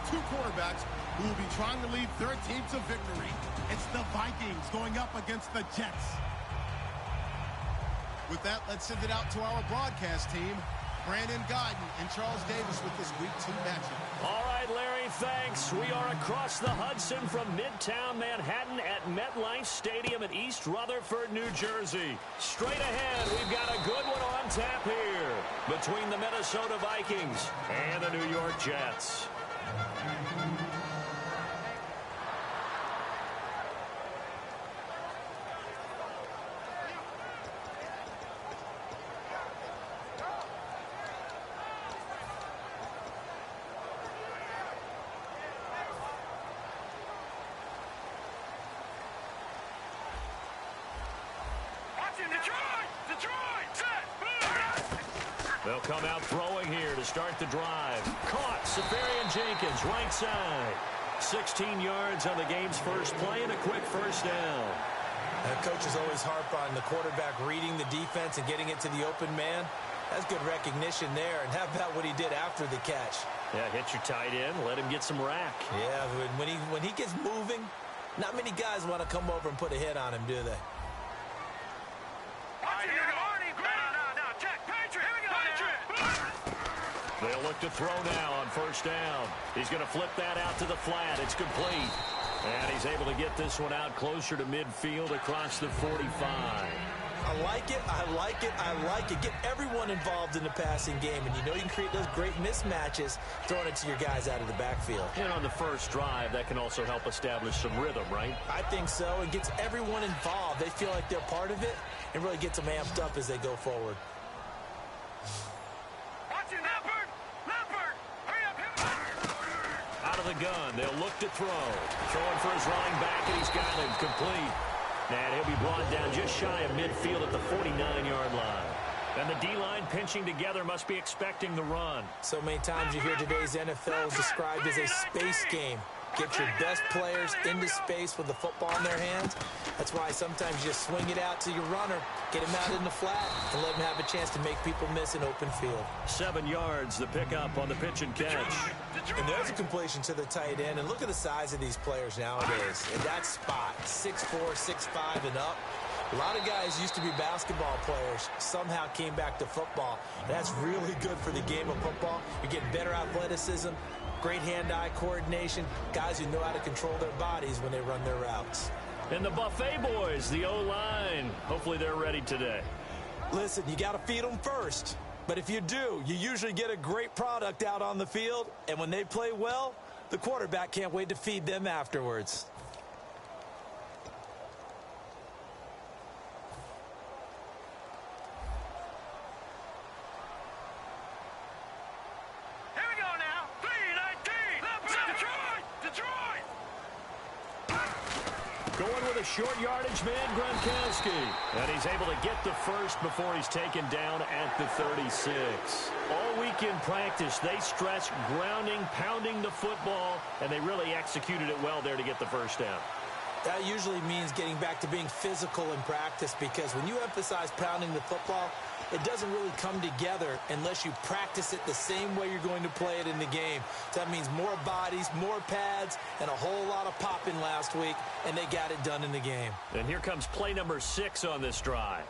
two quarterbacks who will be trying to lead their team to victory. It's the Vikings going up against the Jets. With that, let's send it out to our broadcast team. Brandon Guyton and Charles Davis with this Week 2 matchup. All right, Larry, thanks. We are across the Hudson from Midtown Manhattan at MetLife Stadium in East Rutherford, New Jersey. Straight ahead, we've got a good one on tap here between the Minnesota Vikings and the New York Jets. They'll come out throwing here to start the drive. Caught. Safarian-Jenkins, right side. 16 yards on the game's first play and a quick first down. Coaches always harp on the quarterback reading the defense and getting it to the open man. That's good recognition there. And how about what he did after the catch? Yeah, hit your tight end. Let him get some rack. Yeah, when he gets moving, not many guys want to come over and put a hit on him, do they? They'll look to throw now on first down. He's going to flip that out to the flat. It's complete. And he's able to get this one out closer to midfield across the 45. I like it. I like it. I like it. Get everyone involved in the passing game. And you know you can create those great mismatches throwing it to your guys out of the backfield. And on the first drive, that can also help establish some rhythm, right? I think so. It gets everyone involved. They feel like they're part of it and really gets them amped up as they go forward. Out of the gun, they'll look to throw. Throwing for his running back, and he's got him complete. And he'll be brought down just shy of midfield at the 49-yard line. And the D-line pinching together must be expecting the run. So many times you hear today's NFL is described as a space game. Get your best players into space with the football in their hands. That's why sometimes you just swing it out to your runner, get him out in the flat, and let him have a chance to make people miss an open field. 7 yards, the pickup on the pitch and catch. And there's a completion to the tight end. And look at the size of these players nowadays. In that spot, 6'4", 6'5", and up. A lot of guys used to be basketball players, somehow came back to football. And that's really good for the game of football. You're getting better athleticism, great hand-eye coordination, guys who know how to control their bodies when they run their routes. And the Buffet boys, the O-line, hopefully they're ready today. Listen, you got to feed them first. But if you do, you usually get a great product out on the field. And when they play well, the quarterback can't wait to feed them afterwards. Going with a short yardage man, Gronkowski. And he's able to get the first before he's taken down at the 36. All week in practice, they stress grounding, pounding the football, and they really executed it well there to get the first down. That usually means getting back to being physical in practice, because when you emphasize pounding the football, it doesn't really come together unless you practice it the same way you're going to play it in the game. So that means more bodies, more pads, and a whole lot of popping last week, and they got it done in the game. And here comes play number 6 on this drive.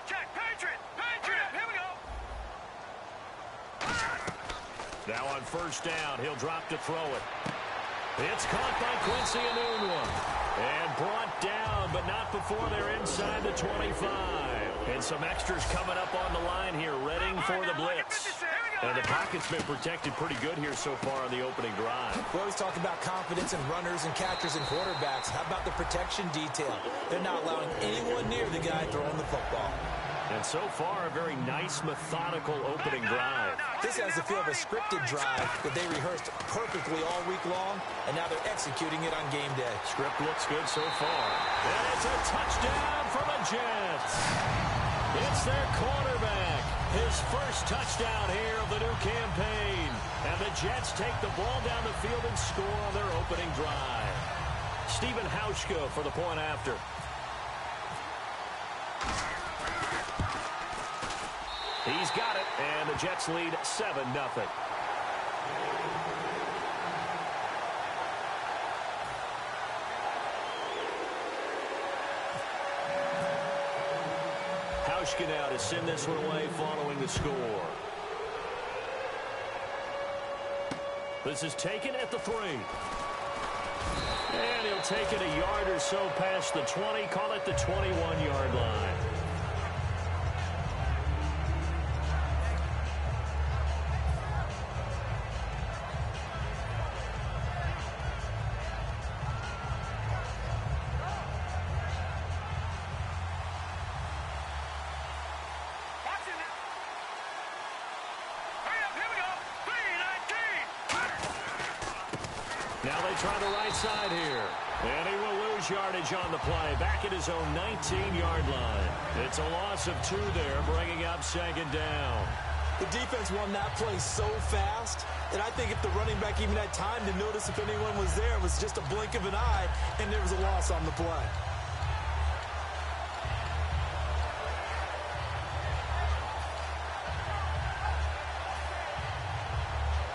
Check, Patriot, here we go. Now on first down, he'll drop to throw it. It's caught by Quincy Enunwa. And brought down, but not before they're inside the 25. And some extras coming up on the line here, readying for the blitz. And the pocket's been protected pretty good here so far on the opening drive. We always talk about confidence in runners and catchers and quarterbacks. How about the protection detail? They're not allowing anyone near the guy throwing the football. And so far, a very nice, methodical opening drive. This has the feel of a scripted drive that they rehearsed perfectly all week long, and now they're executing it on game day. Script looks good so far. And it's a touchdown for the Jets. It's their quarterback. His first touchdown here of the new campaign. And the Jets take the ball down the field and score on their opening drive. Stephen Hauschka for the point after. He's got it, and the Jets lead 7-0. Pushkin now to send this one away following the score. This is taken at the 3. And he'll take it a yard or so past the 20. Call it the 21-yard line. Now they try the right side here. And he will lose yardage on the play. Back at his own 19-yard line. It's a loss of 2 there, bringing up 2nd down. The defense won that play so fast that I think if the running back even had time to notice if anyone was there, it was just a blink of an eye, and there was a loss on the play.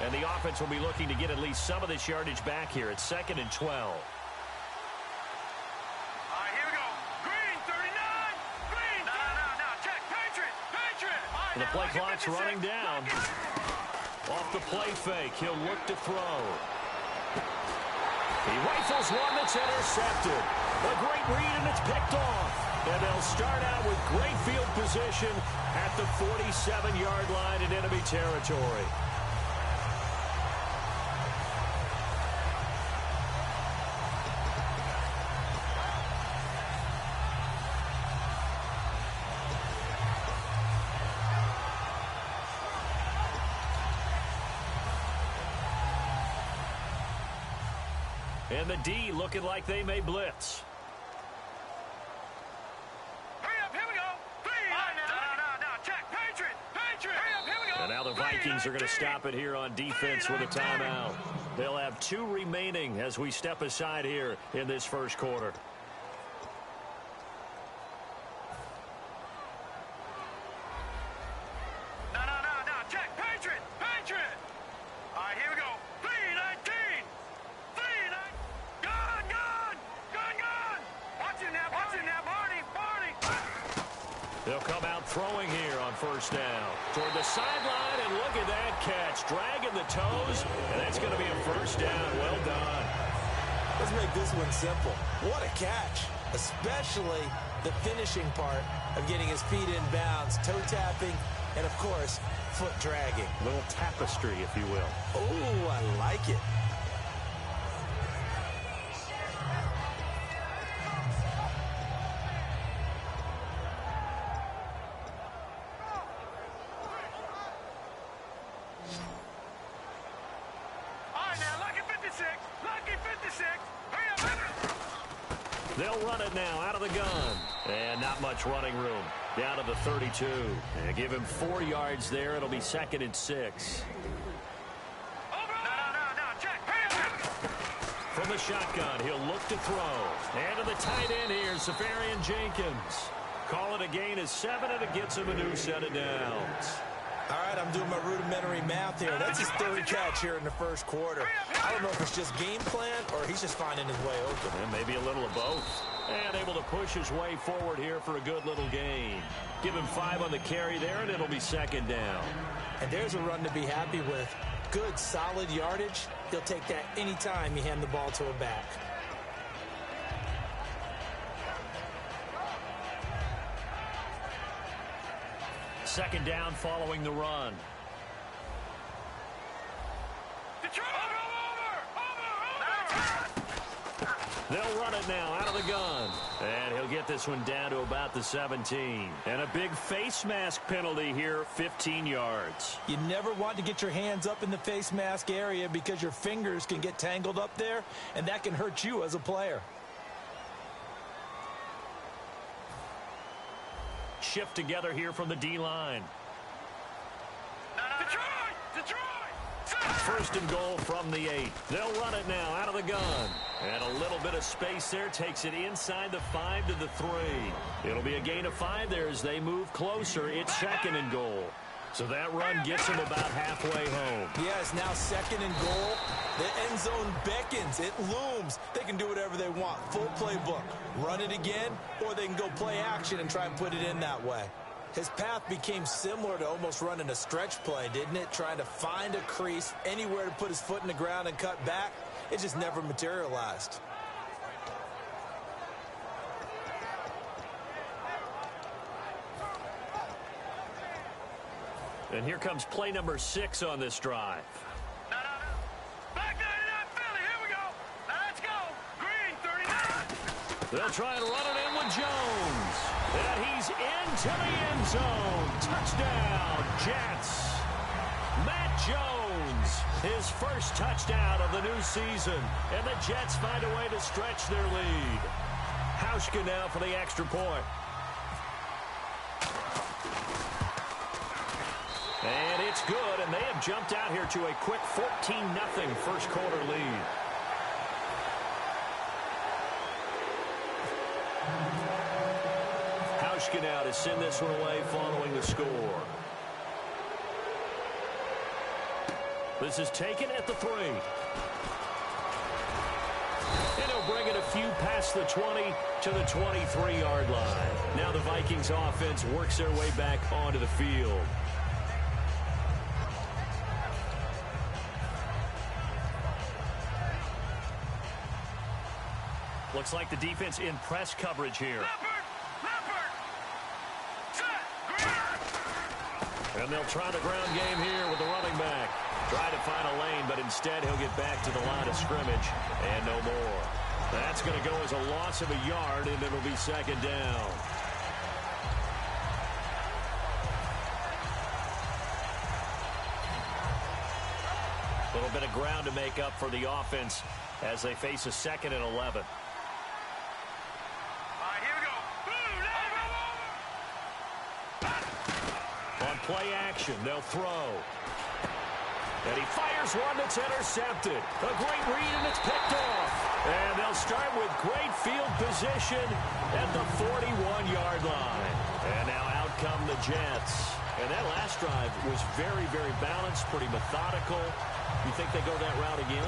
And the offense will be looking to get at least some of this yardage back here. It's 2nd and 12. All right, here we go. Green, 39. Green. No. Check. Patriot. Right, the play clock's running down. Off the play fake. He'll look to throw. He rifles one that's intercepted. A great read, and it's picked off. And they'll start out with great field position at the 47-yard line in enemy territory. And the D looking like they may blitz. Hurry up, here we go. No. Check. Patriot. Hurry up, here we go. And now the Vikings are going to stop it here on defense with a timeout. They'll have 2 remaining as we step aside here in this first quarter. No. Check. Patriot. All right, here we go. 3-19. Gun. Watch it now, Barney. They'll come out throwing here on first down. Toward the sideline, and look at that catch. Dragging the toes, and that's going to be a first down. Well done. Let's make this one simple. What a catch, especially the finishing part of getting his feet in bounds, toe tapping, and, of course, foot dragging. A little tapestry, if you will. Oh, I like it. They'll run it now out of the gun. And not much running room. Down to the 32. And give him 4 yards there. It'll be 2nd and 6. No. Check. From the shotgun, he'll look to throw. And to the tight end here, Safarian Jenkins. Call it a gain of 7, and it gets him a new set of downs. All right, I'm doing my rudimentary math here. That's his 3rd catch here in the first quarter. I don't know if it's just game plan or he's just finding his way open. And maybe a little of both. And able to push his way forward here for a good little gain. Give him 5 on the carry there, and it'll be 2nd down. And there's a run to be happy with. Good, solid yardage. He'll take that anytime you hand the ball to a back. Second down following the run. They'll run it now out of the gun. And he'll get this one down to about the 17. And a big face mask penalty here, 15 yards. You never want to get your hands up in the face mask area because your fingers can get tangled up there, and that can hurt you as a player. Shift together here from the D-line. Detroit! 1st and goal from the 8. They'll run it now out of the gun. And a little bit of space there takes it inside the 5 to the 3. It'll be a gain of 5 there as they move closer. It's 2nd and goal. So that run gets them about halfway home. Yes, now 2nd and goal. The end zone beckons. It looms. They can do whatever they want. Full playbook. Run it again, or they can go play action and try and put it in that way. His path became similar to almost running a stretch play, didn't it? Trying to find a crease, anywhere to put his foot in the ground and cut back. It just never materialized. And here comes play number 6 on this drive. Back 99 Philly, here we go. Let's go. Green 39. They'll try and run it in with Jones. And he's into the end zone. Touchdown, Jets. Matt Jones, his first touchdown of the new season. And the Jets find a way to stretch their lead. Hauschka now for the extra point. And it's good, and they have jumped out here to a quick 14-0 first quarter lead. Hauschka now to send this one away following the score. This is taken at the 3. And he'll bring it a few past the 20 to the 23-yard line. Now the Vikings offense works their way back onto the field. Looks like the defense in press coverage here. And they'll try the ground game here with the running back. Try to find a lane, but instead he'll get back to the line of scrimmage and no more. That's going to go as a loss of a yard, and it'll be second down. A little bit of ground to make up for the offense as they face a 2nd and 11. On play action, they'll throw. And he fires one that's intercepted. A great read, and it's picked off. And they'll start with great field position at the 41-yard line. And now out come the Jets. And that last drive was very, very balanced, pretty methodical. You think they go that route again?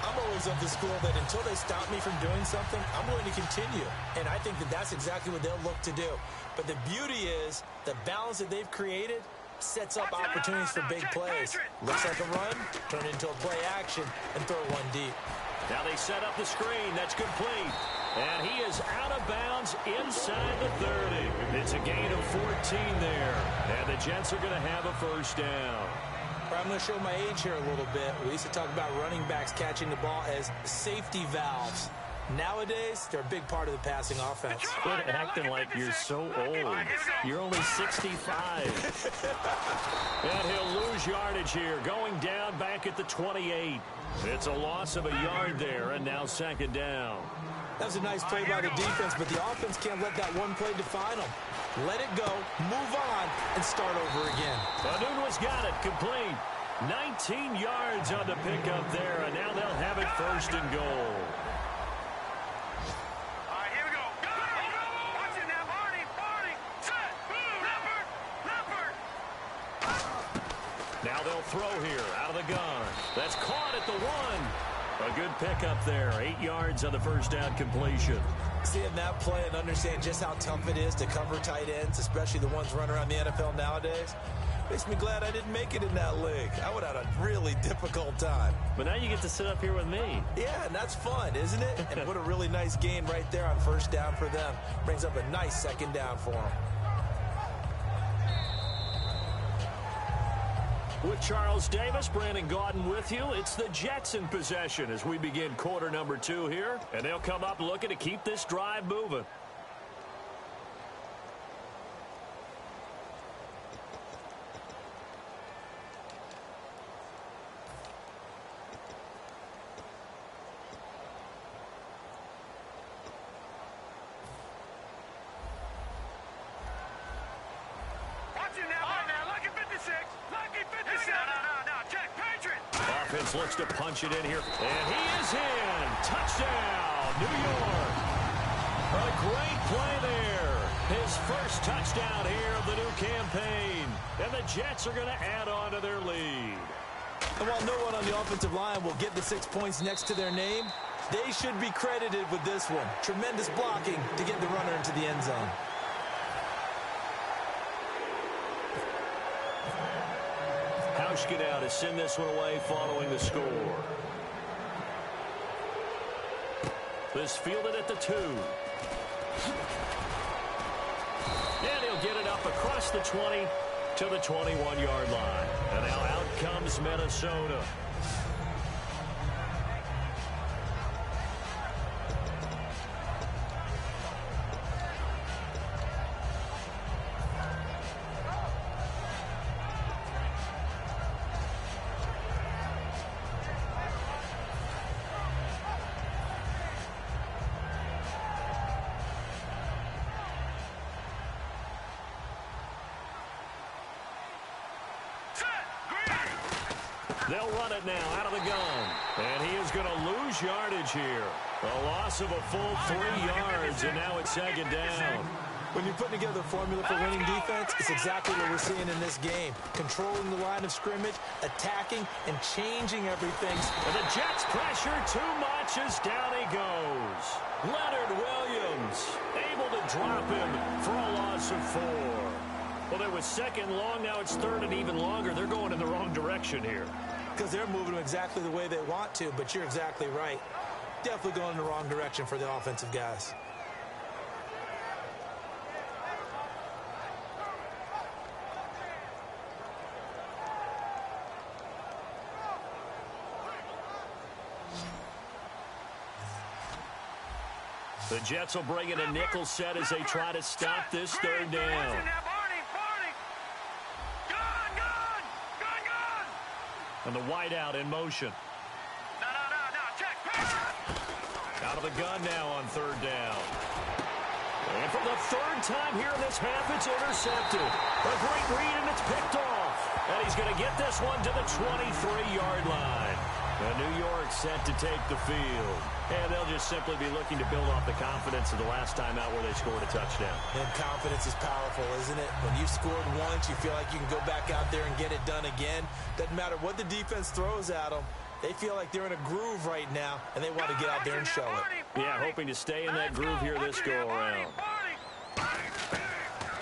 I'm always of the school that until they stop me from doing something, I'm willing to continue. And I think that that's exactly what they'll look to do. But the beauty is the balance that they've created sets up opportunities for big plays. Looks like a run, turn it into a play action, and throw one deep. Now they set up the screen. That's complete. And he is out of bounds inside the 30. It's a gain of 14 there. And the Jets are going to have a first down. I'm going to show my age here a little bit. We used to talk about running backs catching the ball as safety valves. Nowadays, they're a big part of the passing offense. Quit acting like you're so old. You're only 65. And he'll lose yardage here, going down back at the 28. It's a loss of a yard there, and now second down. That was a nice play by the defense, but the offense can't let that one play define them. Let it go, move on, and start over again. Anunwa's got it, complete. 19 yards on the pickup there, and now they'll have it first and goal. Now they'll throw here out of the gun. That's caught at the 1. A good pickup there. 8 yards on the first down completion. Seeing that play and understand just how tough it is to cover tight ends, especially the ones running around the NFL nowadays, makes me glad I didn't make it in that league. I would have had a really difficult time. But now you get to sit up here with me. Yeah, and that's fun, isn't it? And what a really nice gain right there on first down for them. Brings up a nice second down for them. With Charles Davis, Brandon Gaudin with you. It's the Jets in possession as we begin quarter number 2 here. And they'll come up looking to keep this drive moving. Offense looks to punch it in here. And he is in. Touchdown, New York. A great play there. His first touchdown here of the new campaign. And the Jets are going to add on to their lead. And while no one on the offensive line will get the 6 points next to their name, they should be credited with this one. Tremendous blocking to get the runner into the end zone. Pushkin out to send this one away following the score. This fielded at the 2. And he'll get it up across the 20 to the 21-yard line. And now out comes Minnesota. They'll run it now out of the gun. And he is going to lose yardage here. A loss of a full 3 yards, and now it's second down. When you're putting together a formula for winning defense, it's exactly what we're seeing in this game. Controlling the line of scrimmage, attacking, and changing everything. And the Jets pressure too much as down he goes. Leonard Williams able to drop him for a loss of 4. Well, it was second long. Now it's third and even longer. They're going in the wrong direction here. Because they're moving them exactly the way they want to, but you're exactly right. Definitely going in the wrong direction for the offensive guys. The Jets will bring in a nickel set as they try to stop this third down. And the wideout in motion. Out of the gun now on third down. And for the third time here in this half, it's intercepted. A great read, and it's picked off. And he's going to get this one to the 23-yard line. And New York set to take the field. And they'll just simply be looking to build off the confidence of the last time out where they scored a touchdown. And confidence is powerful, isn't it? When you've scored once, you feel like you can go back out there and get it done again. Doesn't matter what the defense throws at them. They feel like they're in a groove right now, and they want to get out there and show it. Yeah, hoping to stay in that groove here this go-around.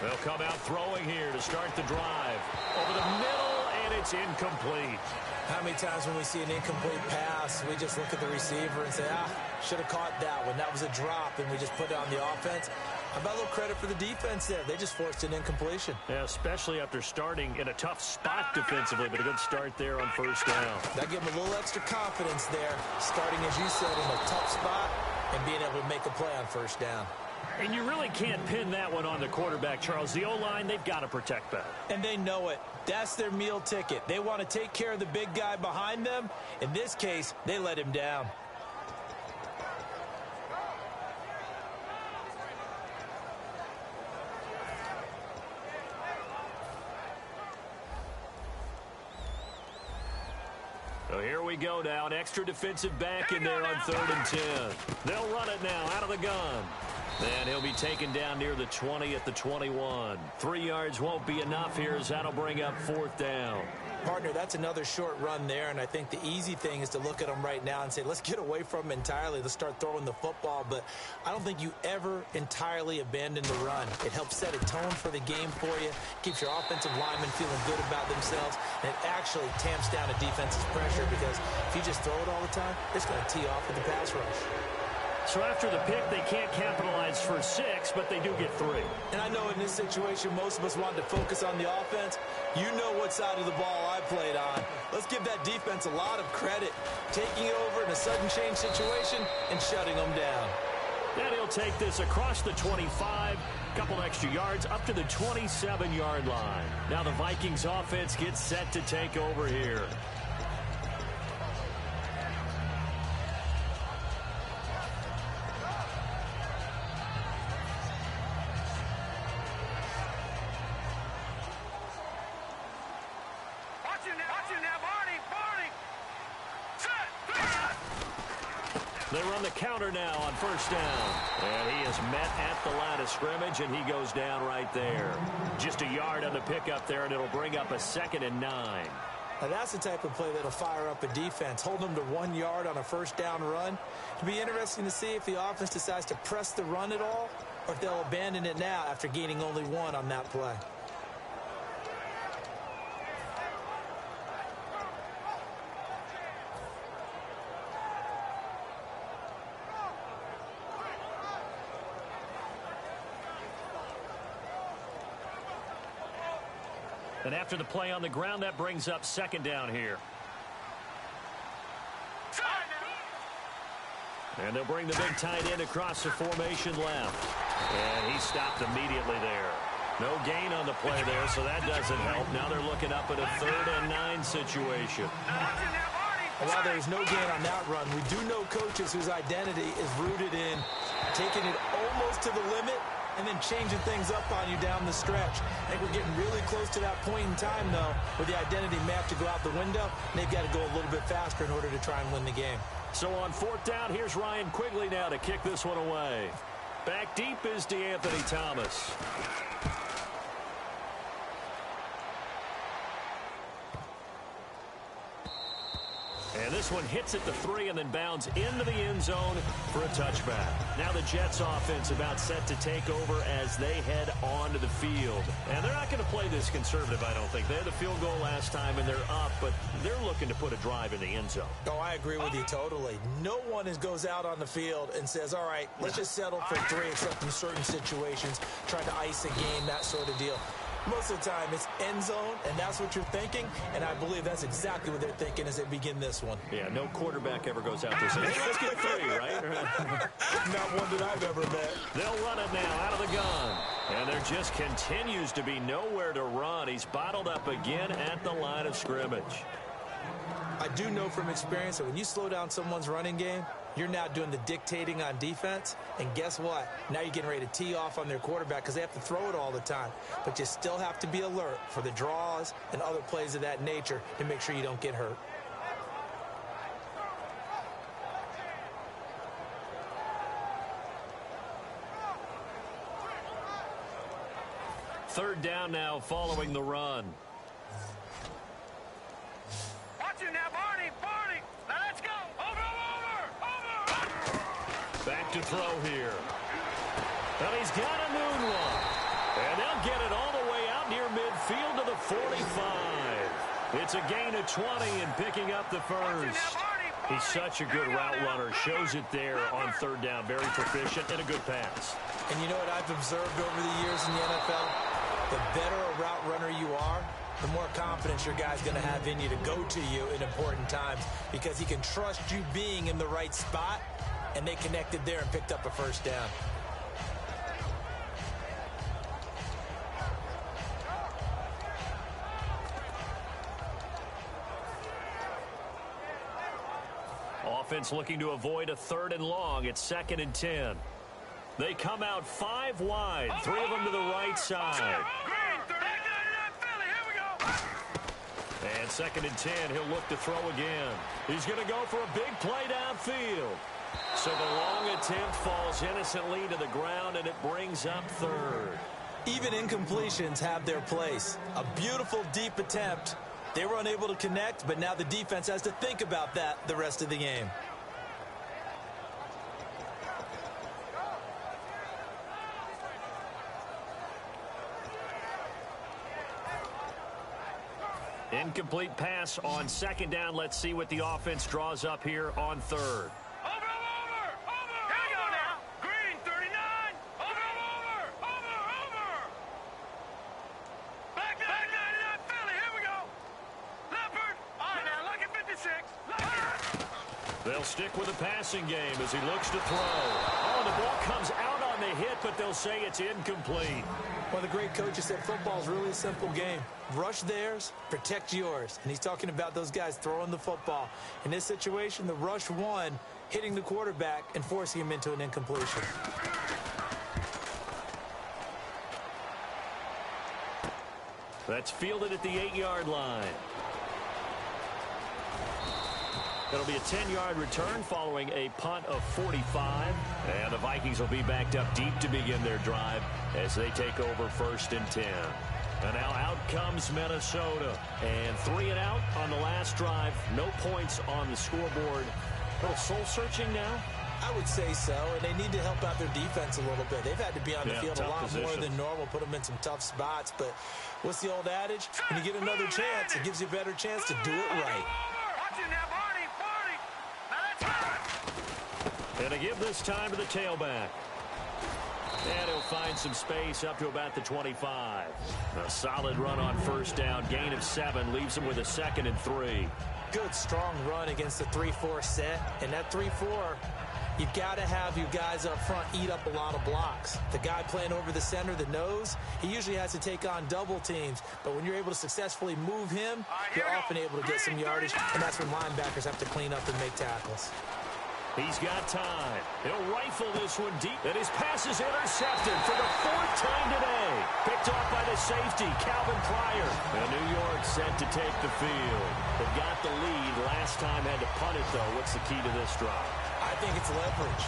They'll come out throwing here to start the drive. Over the middle, and it's incomplete. How many times when we see an incomplete pass, we just look at the receiver and say, should have caught that one. That was a drop, and we just put it on the offense. How about a little credit for the defense there? They just forced an incompletion. Yeah, especially after starting in a tough spot defensively, but a good start there on first down. That gave them a little extra confidence there, starting, as you said, in a tough spot and being able to make a play on first down. And you really can't pin that one on the quarterback, Charles. The O-line, they've got to protect that. And they know it. That's their meal ticket. They want to take care of the big guy behind them. In this case, they let him down. So here we go now. An extra defensive back in there on 3rd and 10. They'll run it now out of the gun. And he'll be taken down near the 20 at the 21. 3 yards won't be enough here as that'll bring up 4th down. Partner, that's another short run there, and I think the easy thing is to look at them right now and say, let's get away from them entirely. Let's start throwing the football, but I don't think you ever entirely abandon the run. It helps set a tone for the game for you, keeps your offensive linemen feeling good about themselves, and it actually tamps down a defense's pressure because if you just throw it all the time, it's going to tee off with the pass rush. So after the pick, they can't capitalize for 6, but they do get 3. And I know in this situation, most of us wanted to focus on the offense. You know what side of the ball I played on. Let's give that defense a lot of credit, taking it over in a sudden change situation and shutting them down. Then he'll take this across the 25, couple extra yards up to the 27-yard line. Now the Vikings offense gets set to take over here. They run the counter now on first down. And he is met at the line of scrimmage, and he goes down right there. Just a yard on the pickup there, and it'll bring up a 2nd and 9. Now that's the type of play that'll fire up a defense. Hold them to 1 yard on a first down run. It'll be interesting to see if the offense decides to press the run at all, or if they'll abandon it now after gaining only 1 on that play. And after the play on the ground, that brings up second down here. And they'll bring the big tight end across the formation left. And he stopped immediately there. No gain on the play there, so that doesn't help. Now they're looking up at a 3rd and 9 situation. While there's no gain on that run, we do know coaches whose identity is rooted in taking it almost to the limit and then changing things up on you down the stretch. I think we're getting really close to that point in time, though, where the identity map to go out the window, and they've got to go a little bit faster in order to try and win the game. So on 4th down, here's Ryan Quigley now to kick this one away. Back deep is DeAnthony Thomas. And this one hits at the 3 and then bounds into the end zone for a touchback. Now the Jets offense about set to take over as they head onto the field. And they're not going to play this conservative, I don't think. They had the field goal last time and they're up, but they're looking to put a drive in the end zone. Oh, I agree with you totally. No one goes out on the field and says, all right, let's just settle for 3, except in certain situations, trying to ice a game, that sort of deal. Most of the time, it's end zone, and that's what you're thinking, and I believe that's exactly what they're thinking as they begin this one. Yeah, no quarterback ever goes out there saying, hey, let's get 3, right? Not one that I've ever met. They'll run it now out of the gun. And there just continues to be nowhere to run. He's bottled up again at the line of scrimmage. I do know from experience that when you slow down someone's running game, you're now doing the dictating on defense. And guess what? Now you're getting ready to tee off on their quarterback because they have to throw it all the time. But you still have to be alert for the draws and other plays of that nature to make sure you don't get hurt. Third down now following the run. Watch it now, Barney. Now let's go. Over. Back to throw here. And he's got a moonwalk. And they'll get it all the way out near midfield to the 45. It's a gain of 20 and picking up the first. He's such a good route runner. Shows it there on 3rd down. Very proficient and a good pass. And you know what I've observed over the years in the NFL? The better a route runner you are, the more confidence your guy's going to have in you to go to you in important times because he can trust you being in the right spot, and they connected there and picked up a first down. Offense looking to avoid a 3rd and long. It's 2nd and 10. They come out 5 wide, 3 of them to the right side. And 2nd and 10, he'll look to throw again. He's going to go for a big play downfield. So the long attempt falls innocently to the ground, and it brings up 3rd. Even incompletions have their place. A beautiful deep attempt. They were unable to connect, but now the defense has to think about that the rest of the game. Incomplete pass on 2nd down. Let's see what the offense draws up here on 3rd. Over. Here we go now. Green, 39. Over. Back 99, Philly. Here we go. Leopard. All right, now look at 56. They'll stick with the passing game as he looks to throw. Oh, the ball comes out on the hit, but they'll say it's incomplete. One of the great coaches said football's really a simple game. Rush theirs, protect yours. And he's talking about those guys throwing the football. In this situation, the rush one, hitting the quarterback and forcing him into an incompletion. That's fielded at the 8-yard line. That'll be a 10-yard return following a punt of 45. And the Vikings will be backed up deep to begin their drive as they take over 1st and 10. And now out comes Minnesota. And 3 and out on the last drive. No points on the scoreboard. A little soul-searching now? I would say so, and they need to help out their defense a little bit. They've had to be on the field a lot more than normal, put them in some tough spots. But what's the old adage? When you get another chance, it gives you a better chance to do it right. And to give this time to the tailback. And he'll find some space up to about the 25. A solid run on first down. Gain of 7 leaves him with a 2nd and 3. Good, strong run against the 3-4 set. And that 3-4, you've got to have your guys up front eat up a lot of blocks. The guy playing over the center, the nose, he usually has to take on double teams. But when you're able to successfully move him, you're often able to get some yardage. And that's when linebackers have to clean up and make tackles. He's got time. He'll rifle this one deep. And his pass is intercepted for the 4th time today. Picked off by the safety, Calvin Pryor. And New York set to take the field. They've got the lead. Last time had to punt it, though. What's the key to this drive? I think it's leverage.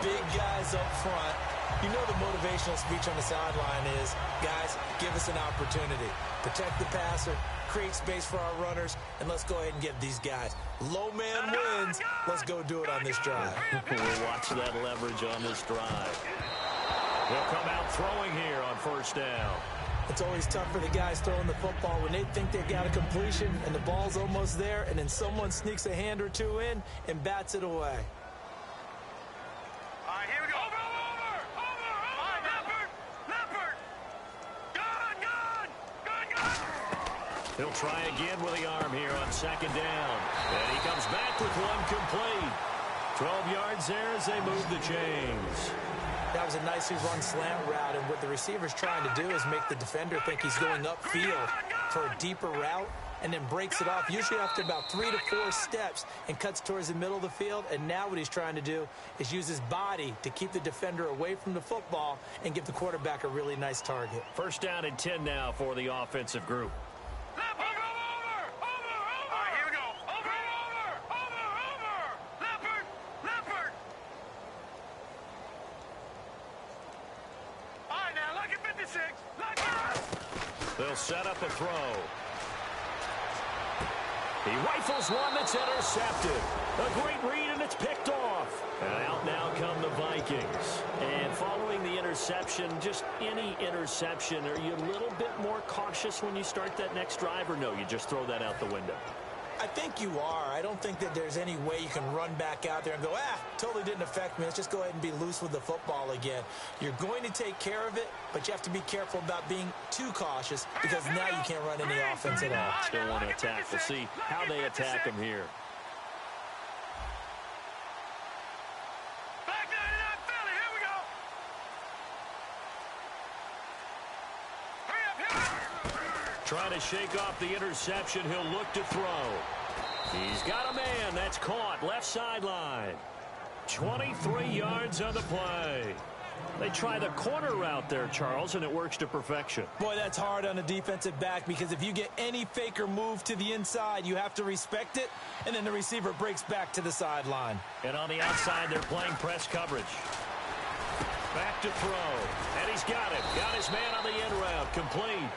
Big guys up front. You know the motivational speech on the sideline is, guys, give us an opportunity. Protect the passer, create space for our runners, and let's go ahead and give these guys. Low man wins. Let's go do it on this drive. We'll watch that leverage on this drive. They'll come out throwing here on first down. It's always tough for the guys throwing the football when they think they've got a completion and the ball's almost there, and then someone sneaks a hand or two in and bats it away. All right, here we go. Over. All right, Leopard. Gun. He'll try again with the arm here on 2nd down. And he comes back with one complete. 12 yards there as they move the chains. That was a nicely run slant route, and what the receiver's trying to do is make the defender think he's going upfield for a deeper route, and then breaks it off, usually after about 3 to 4 steps, and cuts towards the middle of the field. And now what he's trying to do is use his body to keep the defender away from the football and give the quarterback a really nice target. First down and 10 now for the offensive group. Over. All right, here we go. Over. Leopard. All right, now, look at 56. They'll set up a throw. He rifles one that's intercepted. A great read, and it's picked off. And out now come the Vikings. And following the interception, just any interception, are you a little bit more cautious when you start that next drive, or no, you just throw that out the window? I think you are. I don't think that there's any way you can run back out there and go, totally didn't affect me. Let's just go ahead and be loose with the football again. You're going to take care of it, but you have to be careful about being too cautious, because now you can't run any offense at all. Still want to attack. We'll see how they attack him here. Back 99 Philly, here we go. Hurry up. Trying to shake off the interception. He'll look to throw. He's got a man. That's caught. Left sideline. 23 yards on the play. They try the corner route there, Charles, and it works to perfection. Boy, that's hard on a defensive back, because if you get any fake or move to the inside, you have to respect it, and then the receiver breaks back to the sideline. And on the outside, they're playing press coverage. Back to throw. And he's got it. Got his man on the end route. Complete.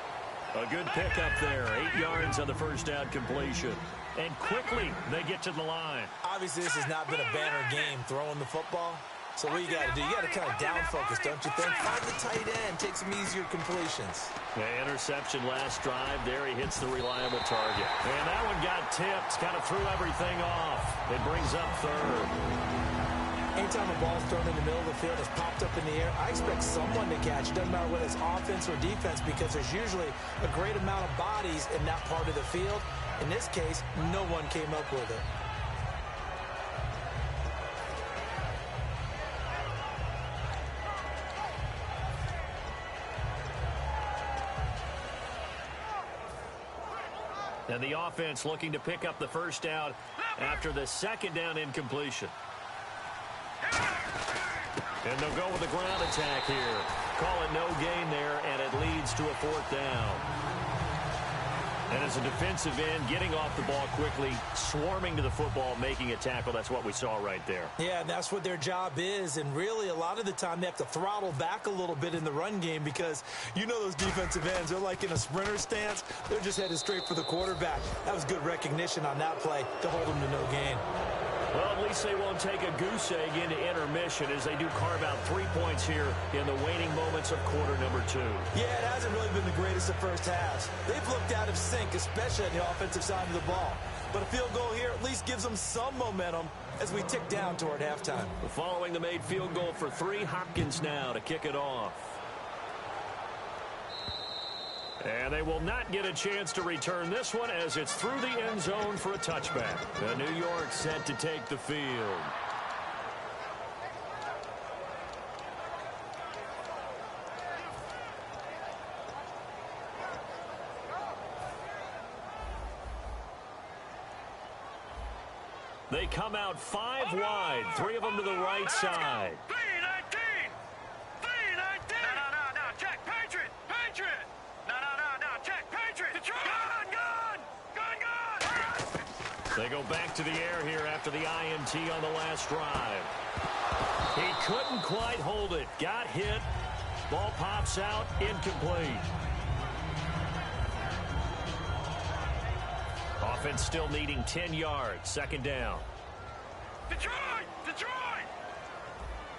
A good pickup there. 8 yards on the first down completion. And quickly, they get to the line. Obviously, this has not been a banner game throwing the football. So what you got to do, you got to kind of down focus, don't you think? Find the tight end, take some easier completions. The interception last drive. There he hits the reliable target. And that one got tipped. Kind of threw everything off. It brings up 3rd. Anytime a ball's thrown in the middle of the field, it's popped up in the air, I expect someone to catch it. Doesn't matter whether it's offense or defense, because there's usually a great amount of bodies in that part of the field. In this case, no one came up with it. And the offense looking to pick up the first down after the 2nd down incompletion. And they'll go with the ground attack here. Call it no gain there, and it leads to a 4th down. And as a defensive end, getting off the ball quickly, swarming to the football, making a tackle, that's what we saw right there. Yeah, that's what their job is, and really a lot of the time they have to throttle back a little bit in the run game, because you know those defensive ends, they're like in a sprinter stance. They're just headed straight for the quarterback. That was good recognition on that play to hold them to no gain. Well, at least they won't take a goose egg into intermission, as they do carve out 3 points here in the waning moments of quarter number 2. Yeah, it hasn't really been the greatest of first halves. They've looked out of sync, especially on the offensive side of the ball. but a field goal here at least gives them some momentum as we tick down toward halftime. Following the made field goal for 3, Hopkins now to kick it off. And they will not get a chance to return this one as it's through the end zone for a touchback. The New York set to take the field. They come out 5 wide, 3 of them to the right side. 3-19! 3-19! No, check, Patriot! Patriot! No, check, Patriot! Gun! They go back to the air here after the INT on the last drive. He couldn't quite hold it. Got hit. Ball pops out, incomplete. Offense still needing 10 yards. Second down. Detroit!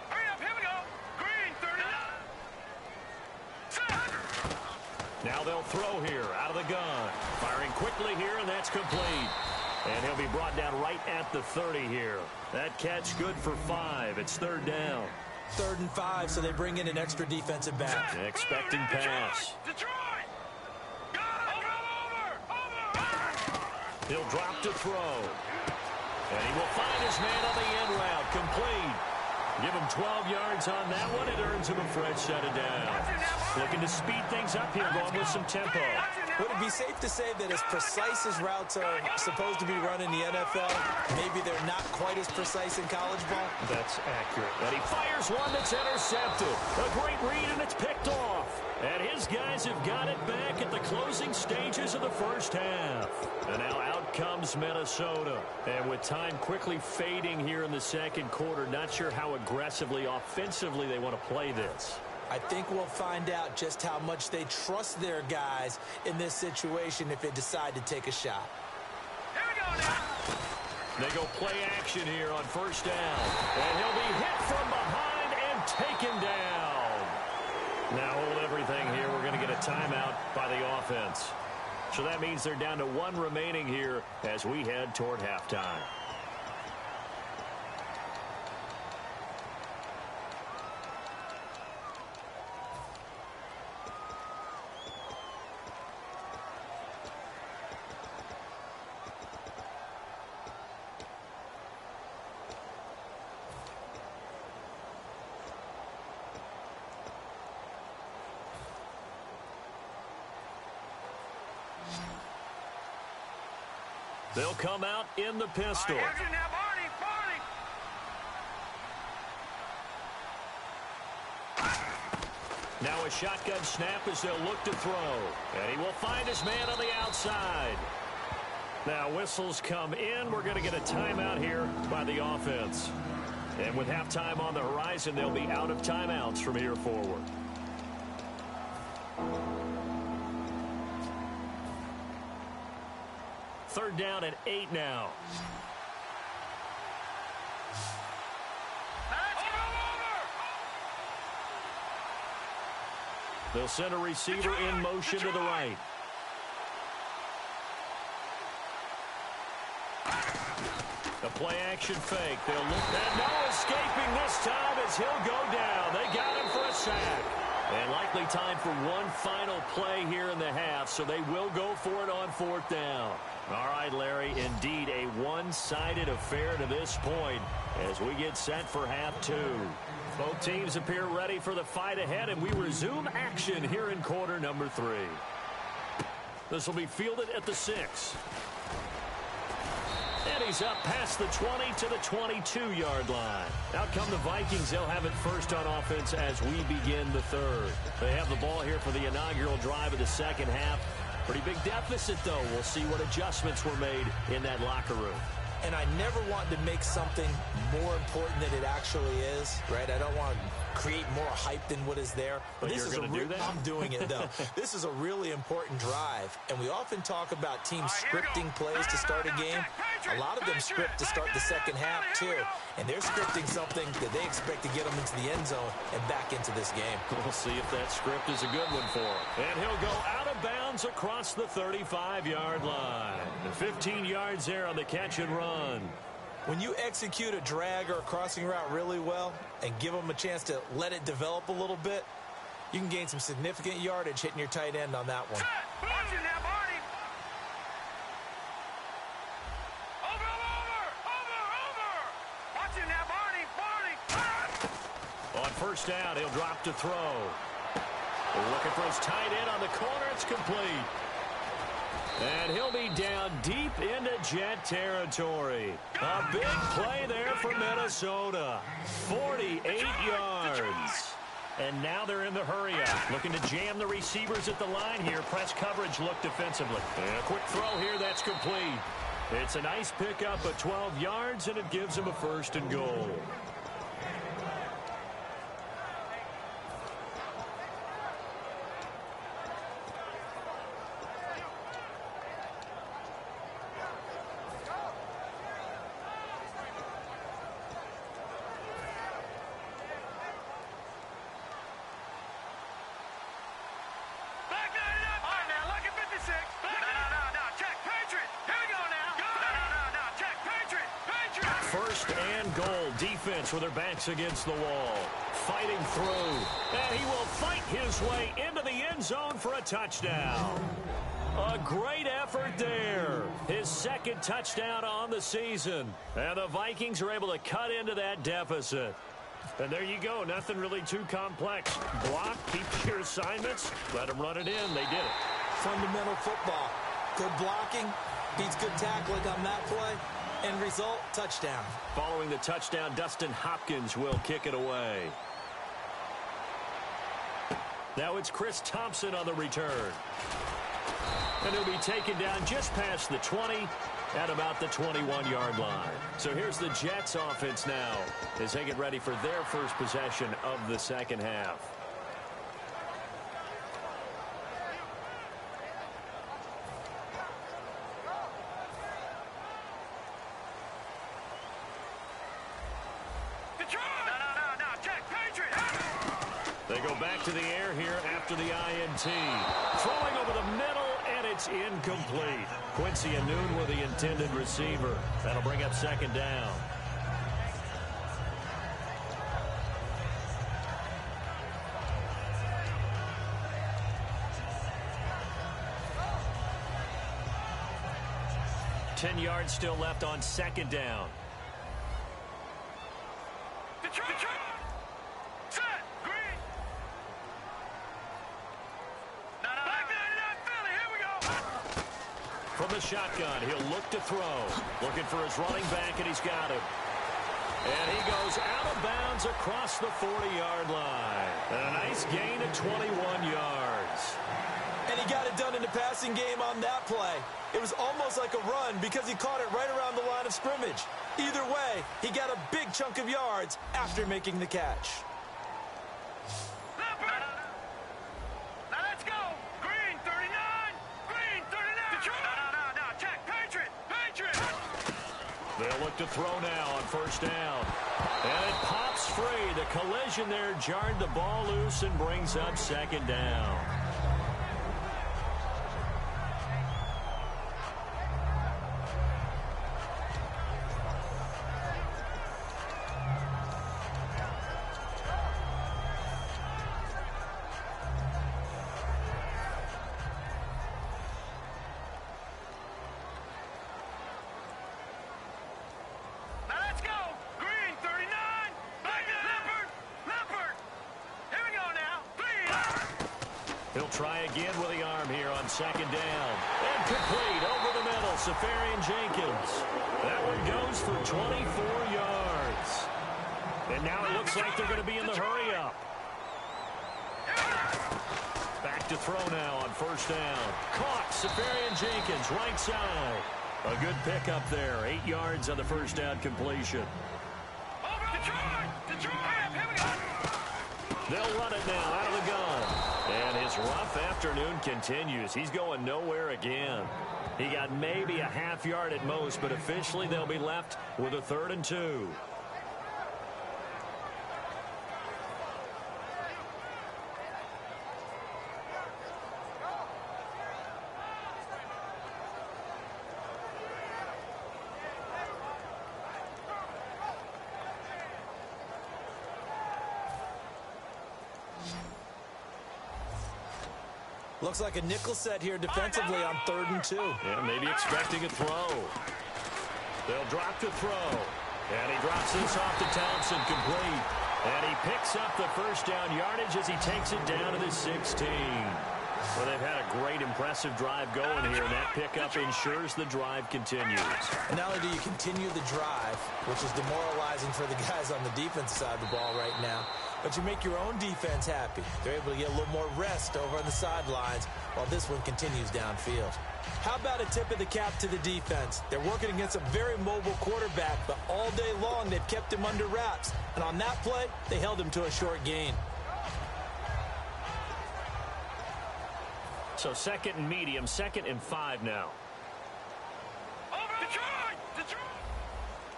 Hurry up, here we go. Green, 39. Now they'll throw here out of the gun. Firing quickly here, and that's complete. And he'll be brought down right at the 30 here. That catch good for 5. It's third down. 3rd and 5, so they bring in an extra defensive back. Expecting pass. Detroit! He'll drop to throw. And he will find his man on the end route. Complete. Give him 12 yards on that one. It earns him a fresh set of downs. Looking to speed things up here, going with some tempo. Would it be safe to say that as precise as routes are supposed to be run in the NFL, maybe they're not quite as precise in college ball? That's accurate. And he fires one that's intercepted. A great read, and it's picked off. And his guys have got it back at the closing stages of the first half. And now out comes Minnesota. And with time quickly fading here in the second quarter, not sure how aggressively, offensively they want to play this. I think we'll find out just how much they trust their guys in this situation if they decide to take a shot. Here we go now. They go play action here on first down. And he'll be hit from behind and taken down. Now hold everything here. We're going to get a timeout by the offense. So that means they're down to 1 remaining here as we head toward halftime. They'll come out in the pistol. Now a shotgun snap as they'll look to throw. And he will find his man on the outside. Now whistles come in. We're going to get a timeout here by the offense. And with halftime on the horizon, they'll be out of timeouts from here forward. Third down and 8 now. They'll send a receiver in motion to the right. A play action fake. They'll look, and no escaping this time as he'll go down. They got him for a sack. And likely time for one final play here in the half, so they will go for it on 4th down. All right, Larry, indeed a one-sided affair to this point as we get set for half 2. Both teams appear ready for the fight ahead, and we resume action here in quarter number 3. This will be fielded at the 6. And he's up past the 20 to the 22-yard line. Out come the Vikings. They'll have it first on offense as we begin the 3rd. They have the ball here for the inaugural drive of the second half. Pretty big deficit, though. We'll see what adjustments were made in that locker room. And I never want to make something more important than it actually is, right? I don't want create more hype than what is there. But this you're is going to do that? I'm doing it, though. This is a really important drive, and we often talk about teams scripting plays to start a game. A lot of them script to start the second half, too, and they're scripting something that they expect to get them into the end zone and back into this game. We'll see if that script is a good one for him. And he'll go out of bounds across the 35-yard line. 15 yards there on the catch and run. When you execute a drag or a crossing route really well and give them a chance to let it develop a little bit, you can gain some significant yardage hitting your tight end on that one. Watch it now, Barney. Over. Watch it now, Barney. On first down, he'll drop to throw. Looking for his tight end on the corner. It's complete. And he'll be down deep into Jet territory. A big play there for Minnesota. 48 yards. And now they're in the hurry-up. Looking to jam the receivers at the line here. Press coverage look defensively. And a quick throw here. That's complete. It's a nice pickup of 12 yards, and it gives him a first and goal. First and goal. Defense with their backs against the wall. Fighting through. And he will fight his way into the end zone for a touchdown. A great effort there. His second touchdown on the season. And the Vikings are able to cut into that deficit. And there you go. Nothing really too complex. Block, keep your assignments, let them run it in. They did it. Fundamental football. Good blocking beats good tackling on that play. End result, touchdown. Following the touchdown, Dustin Hopkins will kick it away. Now it's Chris Thompson on the return. And he'll be taken down just past the 20 at about the 21-yard line. So here's the Jets offense now as they get ready for their first possession of the second half. They go back to the air here after the INT. Throwing over the middle, and it's incomplete. Quincy Anoon with the intended receiver. That'll bring up second down. Ten yards still left on second down. From the shotgun, he'll look to throw. Looking for his running back, and he's got him. And he goes out of bounds across the 40-yard line. And a nice gain of 21 yards. And he got it done in the passing game on that play. It was almost like a run because he caught it right around the line of scrimmage. Either way, he got a big chunk of yards after making the catch. Now let's go. Green, 39. Green, 39. Check. Patriot. They'll look to throw now on first down. And it pops free. The collision there jarred the ball loose and brings up second down. He'll try again with the arm here on second down. And complete over the middle, Safarian Jenkins. That one goes for 24 yards. And now it looks like they're going to be in the hurry-up. Back to throw now on first down. Caught, Safarian Jenkins, right side. A good pickup there, 8 yards on the first down completion. They'll run it now out of the gun. And his rough afternoon continues. He's going nowhere again. He got maybe a half yard at most, but officially they'll be left with a 3rd and 2. Looks like a nickel set here defensively on 3rd and 2. Yeah, maybe expecting a throw. They'll drop to throw. And he drops this off to Townsend, complete. And he picks up the first down yardage as he takes it down to the 16. Well, they've had a great, impressive drive going here, and that pickup ensures the drive continues. And not only do you continue the drive, which is demoralizing for the guys on the defense side of the ball right now, but you make your own defense happy. They're able to get a little more rest over on the sidelines while this one continues downfield. How about a tip of the cap to the defense? They're working against a very mobile quarterback, but all day long they've kept him under wraps. And on that play, they held him to a short gain. So 2nd and medium, 2nd and 5 now. Over Detroit! Detroit!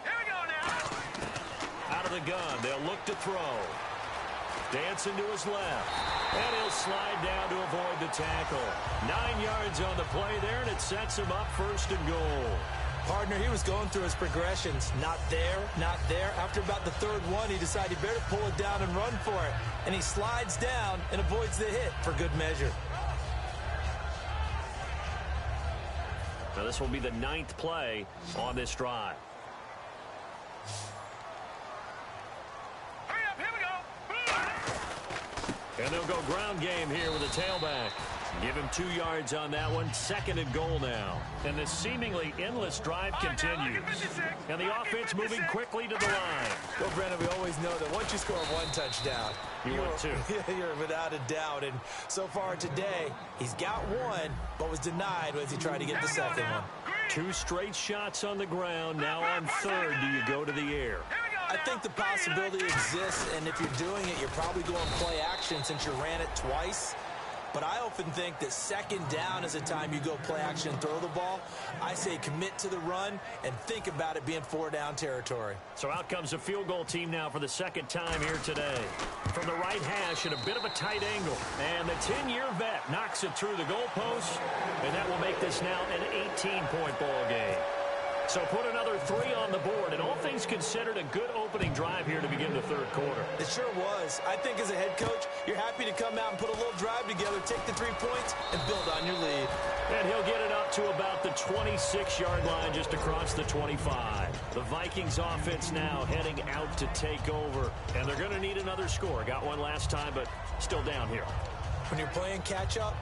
Here we go now. Out of the gun, they'll look to throw. Dancing to his left. And he'll slide down to avoid the tackle. 9 yards on the play there, and it sets him up 1st and goal. Partner, he was going through his progressions. Not there, not there. After about the 3rd one, he decided he better pull it down and run for it. And he slides down and avoids the hit for good measure. Now this will be the 9th play on this drive. Hurry up, here we go. And they'll go ground game here with a tailback. Give him 2 yards on that one. 2nd and goal now. And this seemingly endless drive continues. And the offense moving quickly to the line. Well, Brennan, we always know that once you score 1 touchdown, you're without a doubt. And so far today, he's got 1, but was denied as he tried to get the 2nd one. 2 straight shots on the ground. Now on 3rd, do you go to the air? I think the possibility exists, and if you're doing it, you're probably going play action since you ran it twice. But I often think that 2nd down is a time you go play action and throw the ball. I say commit to the run and think about it being 4-down territory. So out comes a field goal team now for the 2nd time here today. From the right hash at a bit of a tight angle. And the 10-year vet knocks it through the goalpost. And that will make this now an 18-point ball game. So put another 3 on the board, and all things considered, a good opening drive here to begin the 3rd quarter. It sure was. I think as a head coach, you're happy to come out and put a little drive together, take the 3 points, and build on your lead. And he'll get it up to about the 26-yard line just across the 25. The Vikings offense now heading out to take over, and they're going to need another score. Got one last time, but still down here. When you're playing catch-up,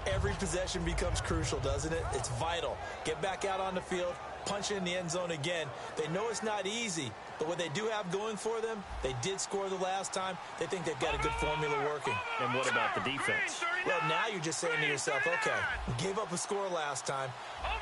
every possession becomes crucial, doesn't it? It's vital. Get back out on the field, punch it in the end zone again. They know it's not easy, but what they do have going for them, they did score the last time. They think they've got a good formula working. And what about the defense? Well, now you're just saying to yourself, okay, we gave up a score last time.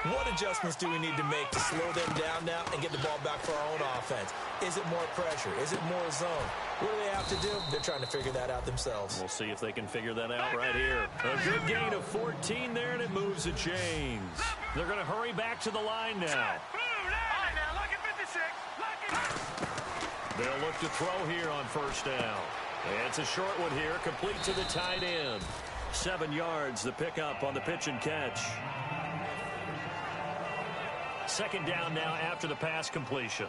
What adjustments do we need to make to slow them down now and get the ball back for our own offense? Is it more pressure? Is it more zone? What do they have to do? They're trying to figure that out themselves. We'll see if they can figure that out right here. A good gain of 14 there, and it moves the chains. They're going to hurry back to the line now. They'll look to throw here on 1st down. And it's a short one here, complete to the tight end. 7 yards, the pickup on the pitch and catch. 2nd down now after the pass completion.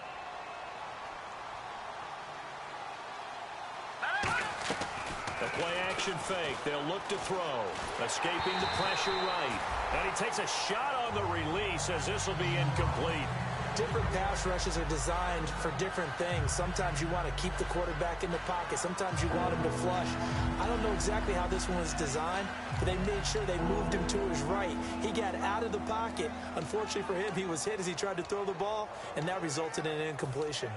The play-action fake. They'll look to throw. Escaping the pressure right. And he takes a shot on the release as this will be incomplete. Different pass rushes are designed for different things. Sometimes you want to keep the quarterback in the pocket. Sometimes you want him to flush. I don't know exactly how this one was designed, but they made sure they moved him to his right. He got out of the pocket. Unfortunately for him, he was hit as he tried to throw the ball, and that resulted in an incompletion.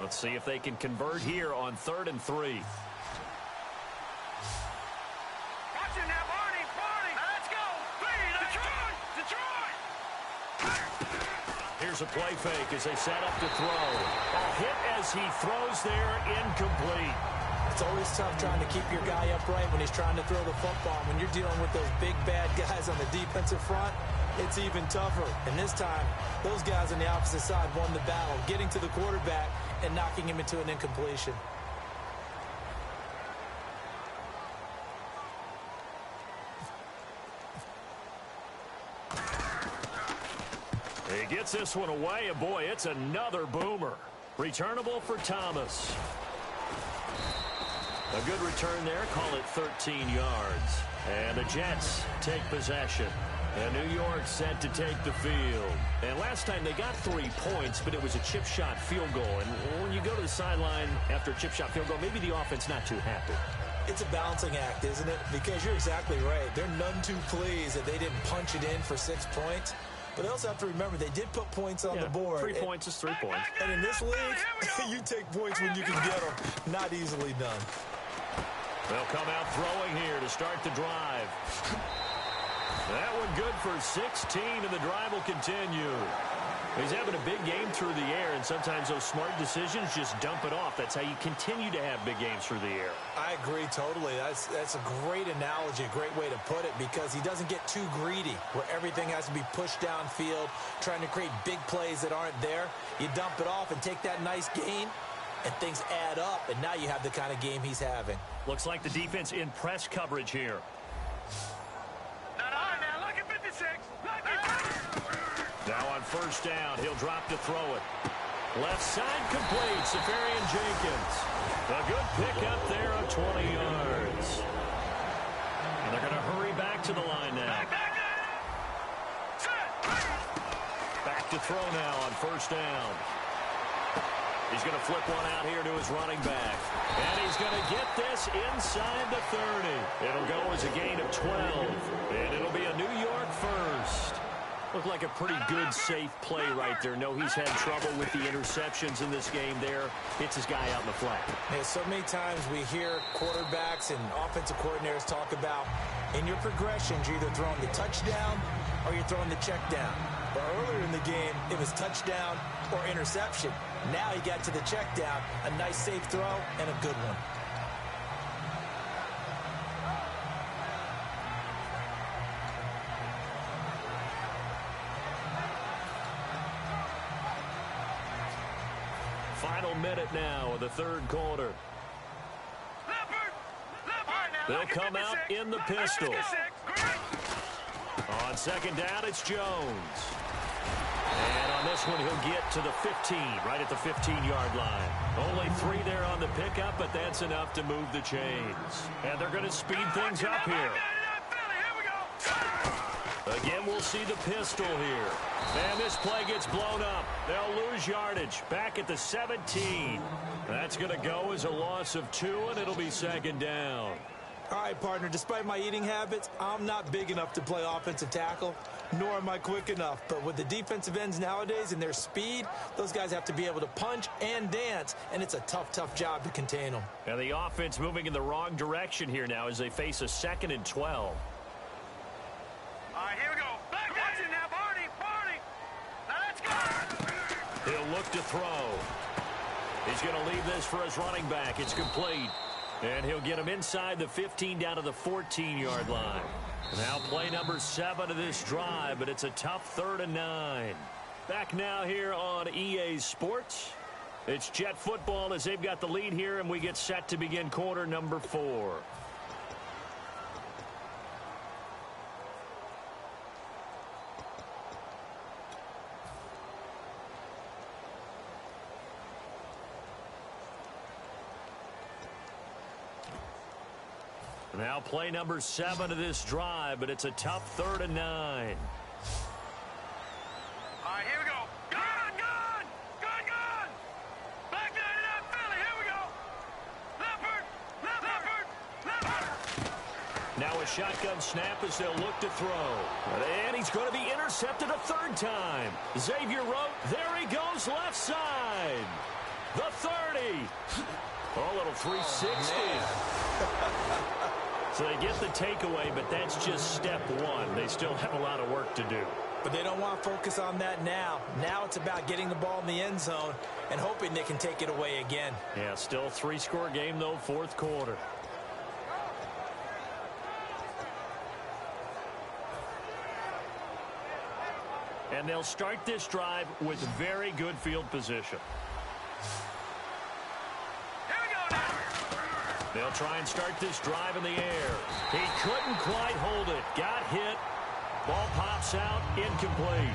Let's see if they can convert here on 3rd and 3. Watch it now, Barney. Now let's go. Detroit. here's a play fake as they set up to throw. A hit as he throws there, incomplete. It's always tough trying to keep your guy upright when he's trying to throw the football. When you're dealing with those big, bad guys on the defensive front, it's even tougher. And this time, those guys on the opposite side won the battle, getting to the quarterback and knocking him into an incompletion. He gets this one away, and boy, it's another boomer. Returnable for Thomas. A good return there, call it 13 yards. And the Jets take possession. And New York set to take the field. And last time they got 3 points, but it was a chip shot field goal. And when you go to the sideline after a chip shot field goal, maybe the offense not too happy. It's a balancing act, isn't it? Because you're exactly right. They're none too pleased that they didn't punch it in for 6 points. But they also have to remember they did put points on the board. 3 points is 3 points. And in this league, you take points when you can get them. Not easily done. They'll come out throwing here to start the drive. That one good for 16, and the drive will continue. He's having a big game through the air, and sometimes those smart decisions just dump it off. That's how you continue to have big games through the air. I agree totally. That's a great analogy, a great way to put it, because he doesn't get too greedy where everything has to be pushed downfield, trying to create big plays that aren't there. You dump it off and take that nice gain, and things add up, and now you have the kind of game he's having. Looks like the defense in press coverage here. Now on first down, he'll drop to throw it. Left side complete, Safarian Jenkins. A good pickup there of 20 yards. And they're going to hurry back to the line now. Back to throw now on first down. He's going to flip one out here to his running back. And he's going to get this inside the 30. It'll go as a gain of 12. And it'll be a New York first. Looked like a pretty good, safe play right there. No, he's had trouble with the interceptions in this game there. Hits his guy out in the flat. Yeah, so many times we hear quarterbacks and offensive coordinators talk about in your progressions, you're either throwing the touchdown or you're throwing the check down. But earlier in the game, it was touchdown or interception. Now he got to the check down, a nice safe throw, and a good one. Final minute now of the third quarter. They'll come out in the pistol. On second down, it's Jones. And on this one, he'll get to the 15, right at the 15-yard line. Only 3 there on the pickup, but that's enough to move the chains. And they're going to speed things up here. Again, we'll see the pistol here. And this play gets blown up. They'll lose yardage back at the 17. That's going to go as a loss of 2, and it'll be second down. All right, partner, despite my eating habits, I'm not big enough to play offensive tackle, nor am I quick enough. But with the defensive ends nowadays and their speed, those guys have to be able to punch and dance, and it's a tough, tough job to contain them. And the offense moving in the wrong direction here now as they face a 2nd and 12. All right, here we go. Watch it now, Barney. Now let's go. He'll look to throw. He's going to leave this for his running back. It's complete. And he'll get him inside the 15 down to the 14-yard line. Now play number 7 of this drive, but it's a tough 3rd and 9. Back now here on EA Sports. It's Jet football as they've got the lead here, and we get set to begin quarter number 4. Now play number 7 of this drive, but it's a tough 3rd and 9. All right, here we go. Gun! Back down to that Philly. Here we go. Leopard. Now a shotgun snap as they'll look to throw. And he's going to be intercepted a 3rd time. Xavier Rote, there he goes left side. The 30. Oh, little 360. So they get the takeaway, but that's just step 1. They still have a lot of work to do. But they don't want to focus on that now. Now it's about getting the ball in the end zone and hoping they can take it away again. Yeah, still a 3-score game, though, fourth quarter. And they'll start this drive with very good field position. Here we go now. They'll try and start this drive in the air. He couldn't quite hold it. Got hit. Ball pops out. Incomplete.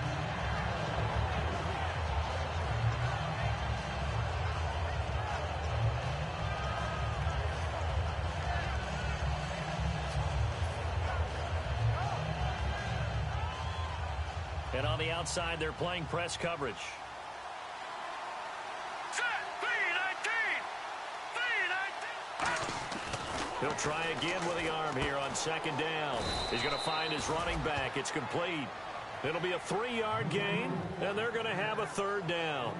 And on the outside, they're playing press coverage. Set. 3-19. He'll try again with the arm here on second down. He's going to find his running back. It's complete. It'll be a 3-yard gain, and they're going to have a third down.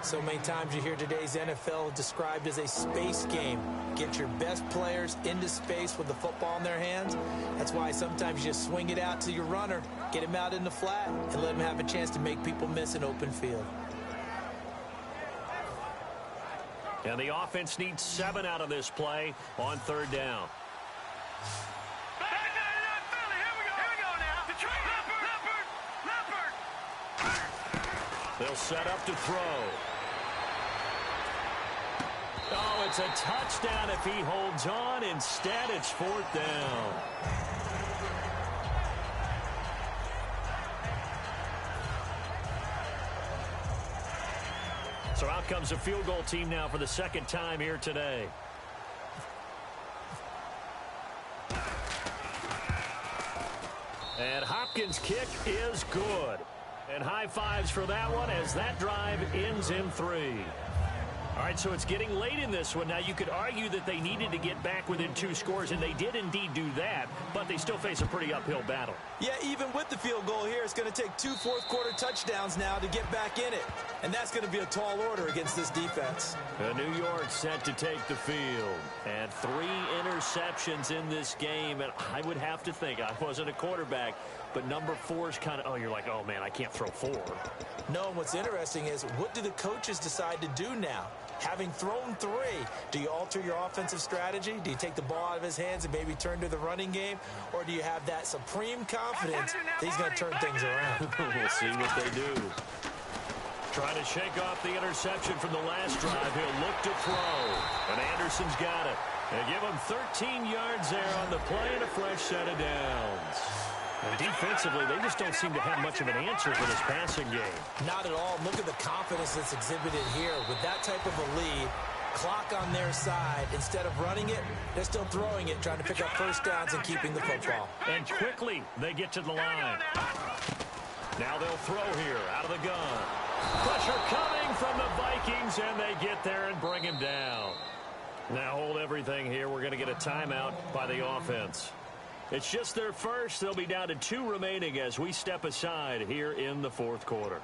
So many times you hear today's NFL described as a space game. Get your best players into space with the football in their hands. That's why sometimes you just swing it out to your runner, get him out in the flat, and let him have a chance to make people miss an open field. And the offense needs 7 out of this play on third down. They'll set up to throw. Oh, it's a touchdown if he holds on. Instead, it's fourth down. So out comes the field goal team now for the second time here today. And Hopkins' kick is good. And high fives for that one as that drive ends in 3. All right, so it's getting late in this one. Now, you could argue that they needed to get back within 2 scores, and they did indeed do that, but they still face a pretty uphill battle. Yeah, even with the field goal here, it's going to take 2 fourth-quarter touchdowns now to get back in it. And that's going to be a tall order against this defense. New York set to take the field. And 3 interceptions in this game. And I would have to think, I wasn't a quarterback, but number 4 is kind of, you're like, oh, man, I can't throw 4. No, and what's interesting is, what do the coaches decide to do now? Having thrown 3, do you alter your offensive strategy? Do you take the ball out of his hands and maybe turn to the running game? Or do you have that supreme confidence that he's going to turn things around? We'll see what they do. Trying to shake off the interception from the last drive. He'll look to throw. And Anderson's got it. They give him 13 yards there on the play and a fresh set of downs. And defensively, they just don't seem to have much of an answer for this passing game. Not at all. Look at the confidence that's exhibited here. With that type of a lead, clock on their side, instead of running it, they're still throwing it, trying to pick up first downs and keeping the football. And quickly, they get to the line. Now they'll throw here out of the gun. Pressure coming from the Vikings, and they get there and bring him down. Now hold everything here. We're going to get a timeout by the offense. It's just their first. They'll be down to 2 remaining as we step aside here in the fourth quarter.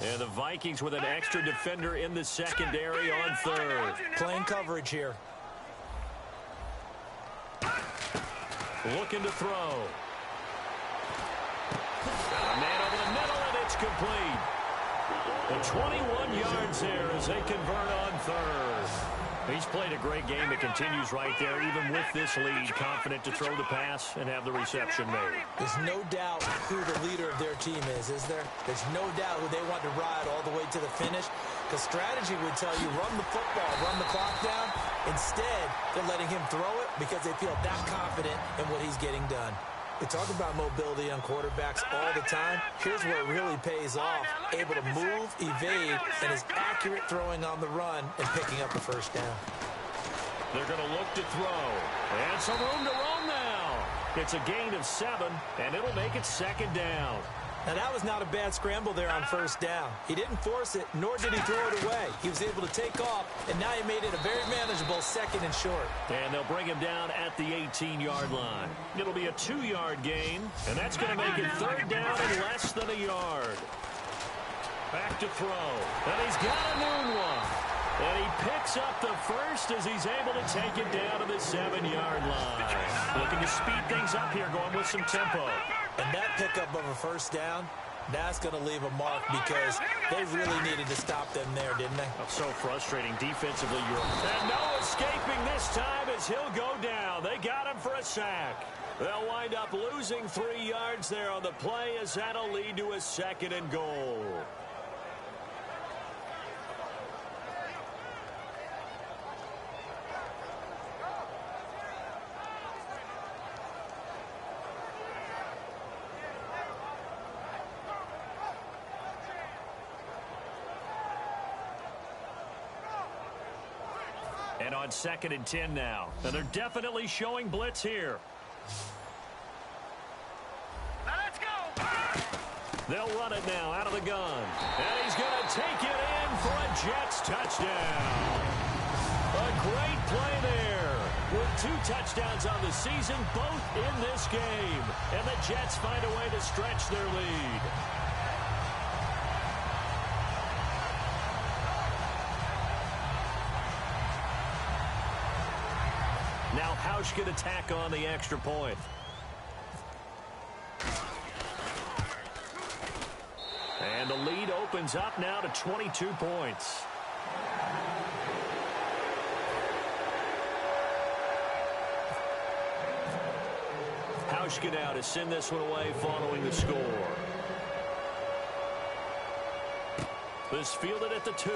And the Vikings with an extra defender in the secondary on third. Playing coverage here. Looking to throw. Got a man over the middle, and it's complete. The 21 yards there as they convert on third. He's played a great game. It continues right there, even with this lead, confident to throw the pass and have the reception made. There's no doubt who the leader of their team is there? There's no doubt who they want to ride all the way to the finish. Because strategy would tell you, run the football, run the clock down. Instead, they're letting him throw it because they feel that confident in what he's getting done. We talk about mobility on quarterbacks all the time. Here's where it really pays off. Able to move, evade, and is accurate throwing on the run and picking up the first down. They're going to look to throw. And some room to roam now. It's a gain of 7, and it'll make it second down. Now, that was not a bad scramble there on first down. He didn't force it, nor did he throw it away. He was able to take off, and now he made it a very manageable second and short. And they'll bring him down at the 18-yard line. It'll be a 2-yard gain, and that's going to make it third down and less than a yard. Back to throw. And he's got a noon one. And he picks up the first as he's able to take it down to the 7-yard line. Looking to speed things up here, going with some tempo. And that pickup of a first down, that's going to leave a mark because they really needed to stop them there, didn't they? Oh, so frustrating defensively. And no escaping this time as he'll go down. They got him for a sack. They'll wind up losing 3 yards there on the play as that'll lead to a 2nd and goal. And on 2nd and 10 now. And they're definitely showing blitz here. Now let's go. They'll run it now out of the gun. And he's going to take it in for a Jets touchdown. A great play there. With 2 touchdowns on the season, both in this game. And the Jets find a way to stretch their lead. Now Hausch can attack on the extra point. And the lead opens up now to 22 points. Hausch get out to send this one away following the score. This fielded at the 2.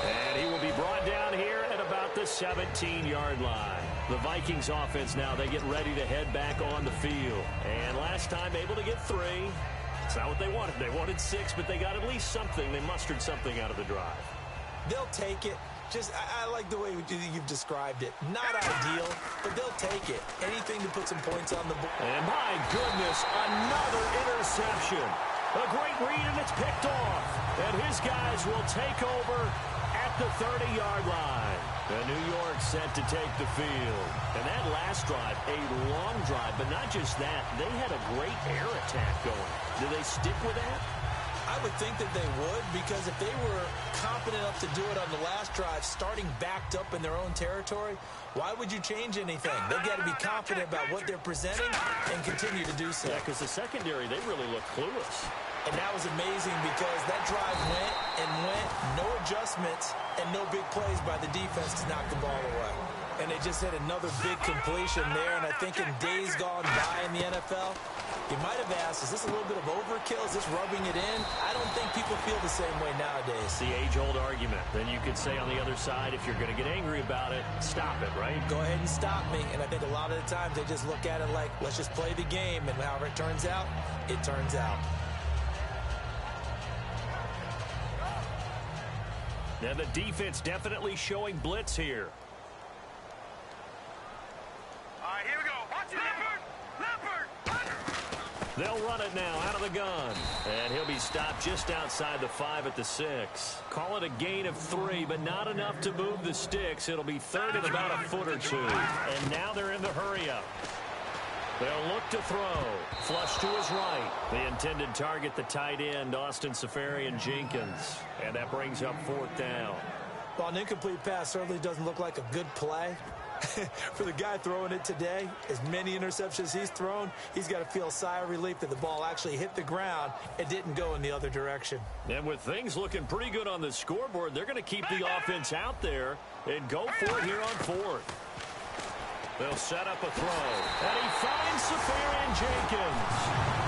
And he will be brought down here at about the 17-yard line. The Vikings offense now, they get ready to head back on the field. And last time able to get 3. It's not what they wanted. They wanted 6, but they got at least something. They mustered something out of the drive. They'll take it. I like the way you've described it. Not ideal, but they'll take it. Anything to put some points on the board. And my goodness, another interception. A great read, and it's picked off. And his guys will take over at the 30-yard line. And New York set to take the field. And that last drive, a long drive, but not just that. They had a great air attack going. Do they stick with that? I would think that they would, because if they were competent enough to do it on the last drive, starting backed up in their own territory, why would you change anything? They've got to be confident about what they're presenting and continue to do so. Yeah, because the secondary, they really look clueless. And that was amazing because that drive went and went, no adjustments, and no big plays by the defense to knock the ball away. And they just hit another big completion there, and I think in days gone by in the NFL, you might have asked, is this a little bit of overkill? Is this rubbing it in? I don't think people feel the same way nowadays. The age-old argument. Then you could say on the other side, if you're going to get angry about it, stop it, right? Go ahead and stop me. And I think a lot of the times they just look at it like, let's just play the game, and however it turns out, it turns out. And the defense definitely showing blitz here. All right, here we go. Watch it, Leopard! They'll run it now out of the gun. And he'll be stopped just outside the 5 at the 6. Call it a gain of 3, but not enough to move the sticks. It'll be third and about a foot or 2. And now they're in the hurry-up. They'll look to throw. Flush to his right. The intended target, the tight end, Austin Safarian-Jenkins. And that brings up 4th down. Well, an incomplete pass certainly doesn't look like a good play. For the guy throwing it today, as many interceptions he's thrown, he's got to feel a sigh of relief that the ball actually hit the ground and didn't go in the other direction. And with things looking pretty good on the scoreboard, they're going to keep the offense out there and go for it here on 4th. They'll set up a throw. And he finds Safarian-Jenkins.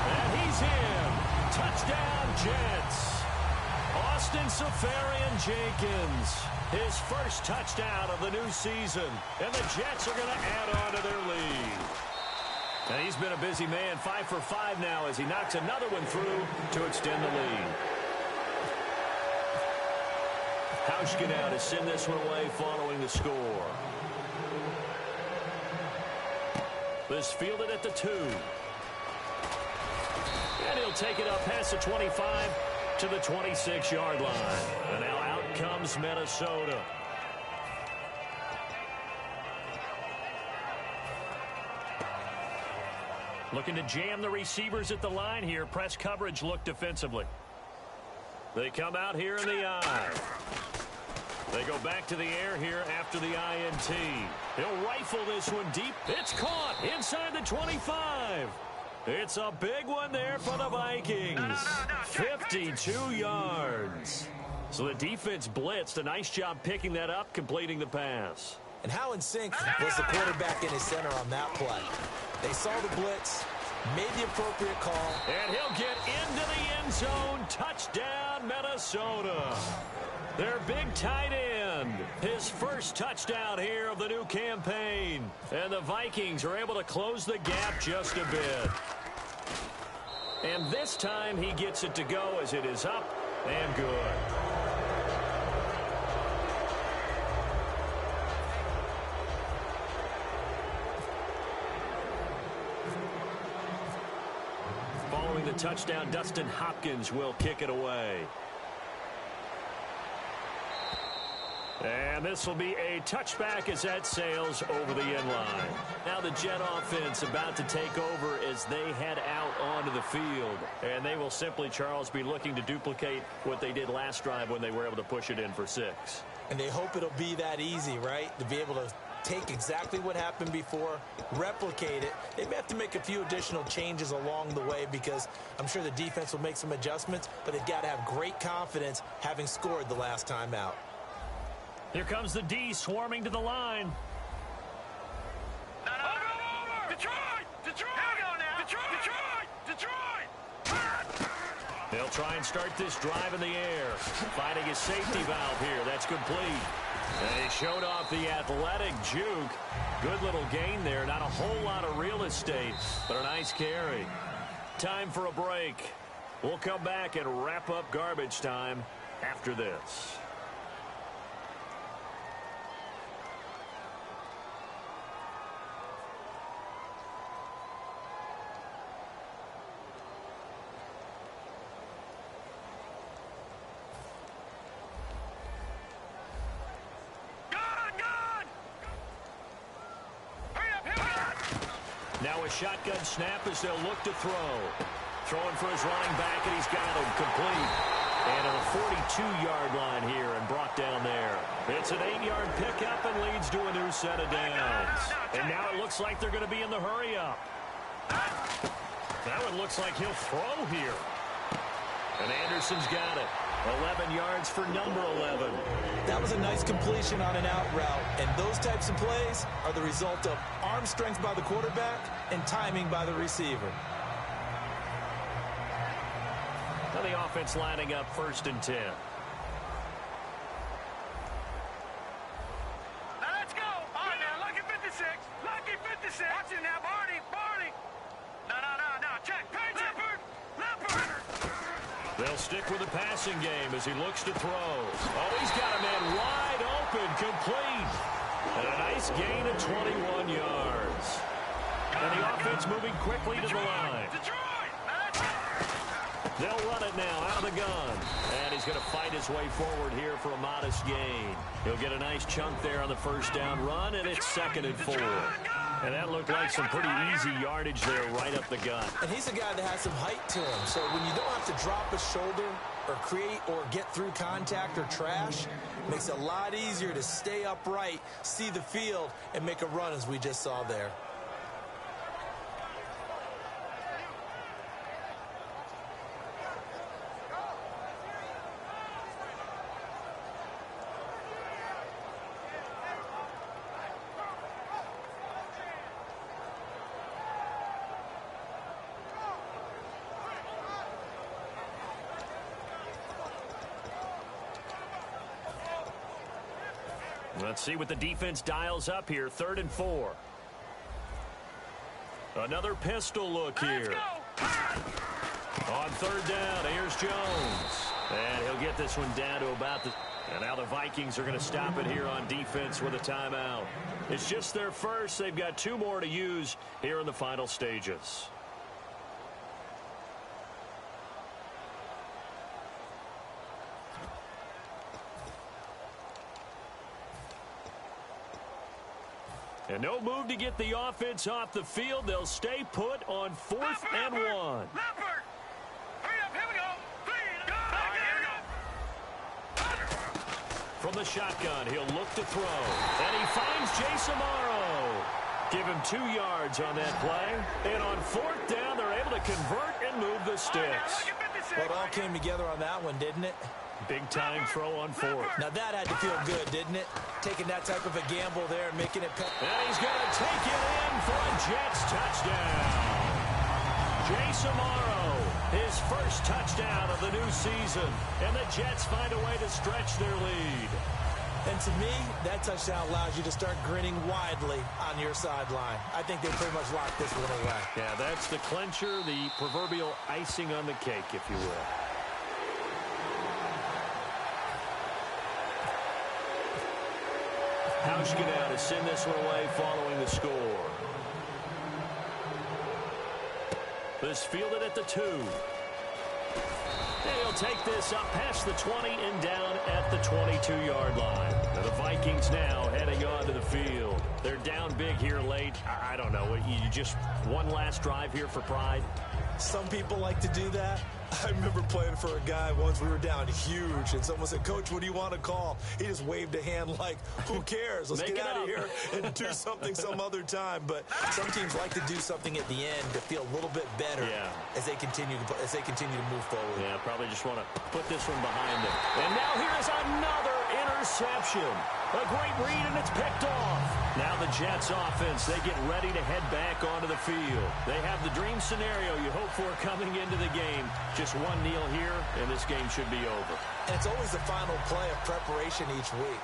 And he's in. Touchdown, Jets. Austin Safarian-Jenkins. His first touchdown of the new season. And the Jets are going to add on to their lead. And he's been a busy man. 5 for 5 now as he knocks another one through to extend the lead. Hausch get out to send this one away following the score. This fielded at the 2. And he'll take it up past the 25 to the 26-yard line. And now out comes Minnesota. Looking to jam the receivers at the line here. Press coverage look defensively. They come out here in the I. They go back to the air here after the INT. He'll rifle this one deep. It's caught inside the 25. It's a big one there for the Vikings. 52 yards. So the defense blitzed. A nice job picking that up, completing the pass. And how in sync was the quarterback in his center on that play? They saw the blitz, made the appropriate call. And he'll get into the end zone. Touchdown, Minnesota. Their big tight end. His first touchdown here of the new campaign. And the Vikings are able to close the gap just a bit. And this time he gets it to go as it is up and good. Following the touchdown, Dustin Hopkins will kick it away. And this will be a touchback as that sails over the end line. Now the Jet offense about to take over as they head out onto the field. And they will simply, Charles, be looking to duplicate what they did last drive when they were able to push it in for 6. And they hope it'll be that easy, right? To be able to take exactly what happened before, replicate it. They may have to make a few additional changes along the way because I'm sure the defense will make some adjustments, but they've got to have great confidence having scored the last time out. Here comes the D swarming to the line. Over! Detroit! Detroit! Here we go now! Detroit! Detroit! Detroit! They'll try and start this drive in the air. Finding a safety valve here. That's complete. And he showed off the athletic juke. Good little gain there. Not a whole lot of real estate, but a nice carry. Time for a break. We'll come back and wrap up garbage time after this. Now a shotgun snap as they'll look to throw. Throwing for his running back, and he's got him complete. And at the 42-yard line here and brought down there. It's an 8-yard pickup and leads to a new set of downs. And now it looks like they're going to be in the hurry-up. That one looks like he'll throw here. And Anderson's got it. 11 yards for number 11. That was a nice completion on an out route, and those types of plays are the result of arm strength by the quarterback and timing by the receiver. Now the offense lining up 1st and 10. Now let's go. All right, now, lucky 56. Lucky 56. Watch it now, Barney. Barney. No. Check. Leopard. They'll stick with the passing game as he looks to throw. Oh, he's got a man wide open, complete. And a nice gain of 21 yards. And the offense moving quickly to the line. They'll run it now out of the gun. And he's going to fight his way forward here for a modest gain. He'll get a nice chunk there on the first down run, and it's 2nd and 4. And that looked like some pretty easy yardage there right up the gut. And he's a guy that has some height to him. So when you don't have to drop a shoulder or create or get through contact or trash, it makes it a lot easier to stay upright, see the field, and make a run as we just saw there. Let's see what the defense dials up here. 3rd and 4. Another pistol look here. On 3rd down, here's Jones. And he'll get this one down to about the... And now the Vikings are going to stop it here on defense with a timeout. It's just their first. They've got 2 more to use here in the final stages. And no move to get the offense off the field. They'll stay put on 4th and 1. Leopard! Hurry up, here we go! 3, go! Here we go! From the shotgun, he'll look to throw. And he finds Jason Amaro. Give him 2 yards on that play. And on 4th down, they're able to convert and move the sticks. Well, it all came together on that one, didn't it? Big-time throw on 4th. Now, that had to feel good, didn't it? Taking that type of a gamble there and making it... And he's going to take it in for a Jets touchdown. Jason Amaro, his first touchdown of the new season. And the Jets find a way to stretch their lead. And to me, that touchdown allows you to start grinning widely on your sideline. I think they pretty much locked this one away. Yeah, that's the clincher, the proverbial icing on the cake, if you will. Hauschka to send this one away following the score. This fielded at the 2. And he'll take this up past the 20 and down at the 22-yard line. Now the Vikings now heading onto the field. They're down big here late. I don't know. You just one last drive here for pride? Some people like to do that. I remember playing for a guy once. We were down huge, and someone said, "Coach, what do you want to call?" He just waved a hand like, "Who cares? Let's get out of here and do something some other time." But some teams like to do something at the end to feel a little bit better as they continue to move forward. Yeah, probably just want to put this one behind them. And now here's another interception. A great read, and it's picked off. Now the Jets offense, they get ready to head back onto the field. They have the dream scenario you hope for coming into the game. Just one kneel here, and this game should be over. And it's always the final play of preparation each week.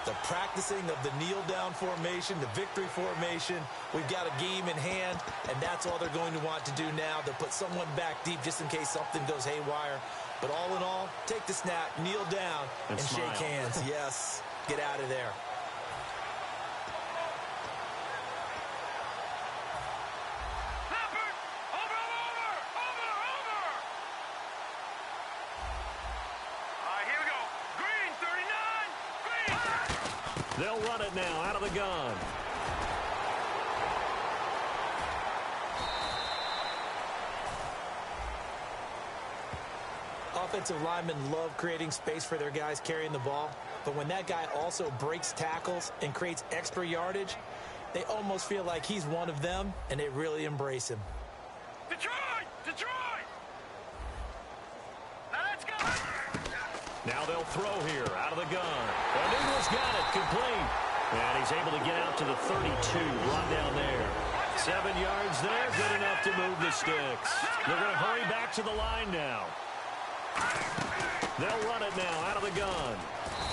The practicing of the kneel-down formation, the victory formation. We've got a game in hand, and that's all they're going to want to do now. They'll put someone back deep just in case something goes haywire. But all in all, take the snap, kneel down, and shake hands. Yes, get out of there. They'll run it now out of the gun. Offensive linemen love creating space for their guys carrying the ball, but when that guy also breaks tackles and creates extra yardage, they almost feel like he's one of them, and they really embrace him. Detroit! Detroit! Now let's go! Now they'll throw here out of the gun. And Ingles got it complete. And he's able to get out to the 32. Run down there. 7 yards there. Good enough to move the sticks. They're going to hurry back to the line now. They'll run it now out of the gun.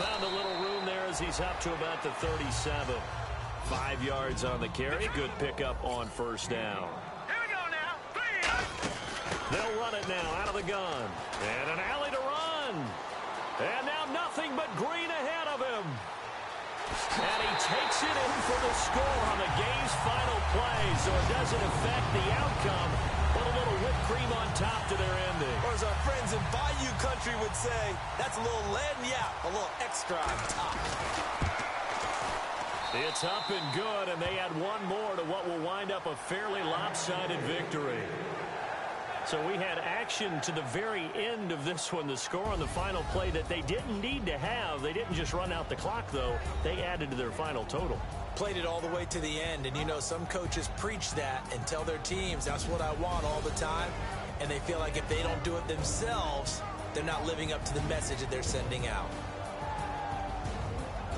Found a little room there as he's up to about the 37. 5 yards on the carry. Good pickup on first down. Here we go now. 3. They'll run it now out of the gun. And an alley to run. And now nothing but green ahead of him. And he takes it in for the score on the game's final play. So it doesn't affect the outcome, but a little whipped cream on top to their ending. Or as our friends in Bayou Country would say, that's a little lagniappe, a little extra on top. It's up and good, and they add one more to what will wind up a fairly lopsided victory. So we had action to the very end of this one. The score on the final play that they didn't need to have. They didn't just run out the clock, though. They added to their final total. Played it all the way to the end, and you know some coaches preach that and tell their teams, that's what I want all the time, and they feel like if they don't do it themselves, they're not living up to the message that they're sending out.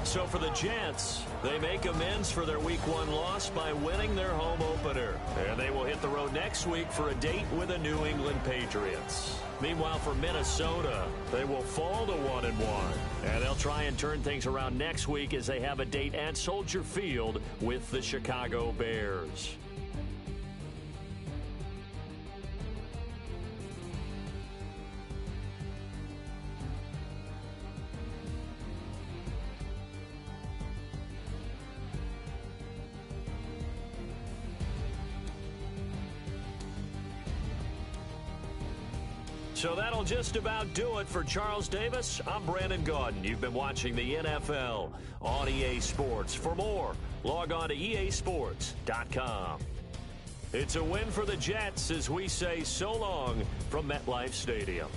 So for the Jets, they make amends for their Week 1 loss by winning their home opener. And they will hit the road next week for a date with the New England Patriots. Meanwhile, for Minnesota, they will fall to 1-1. And they'll try and turn things around next week as they have a date at Soldier Field with the Chicago Bears. So that'll just about do it for Charles Davis. I'm Brandon Gaudin. You've been watching the NFL on EA Sports. For more, Log on to easports.com. It's a win for the Jets as we say so long from MetLife Stadium.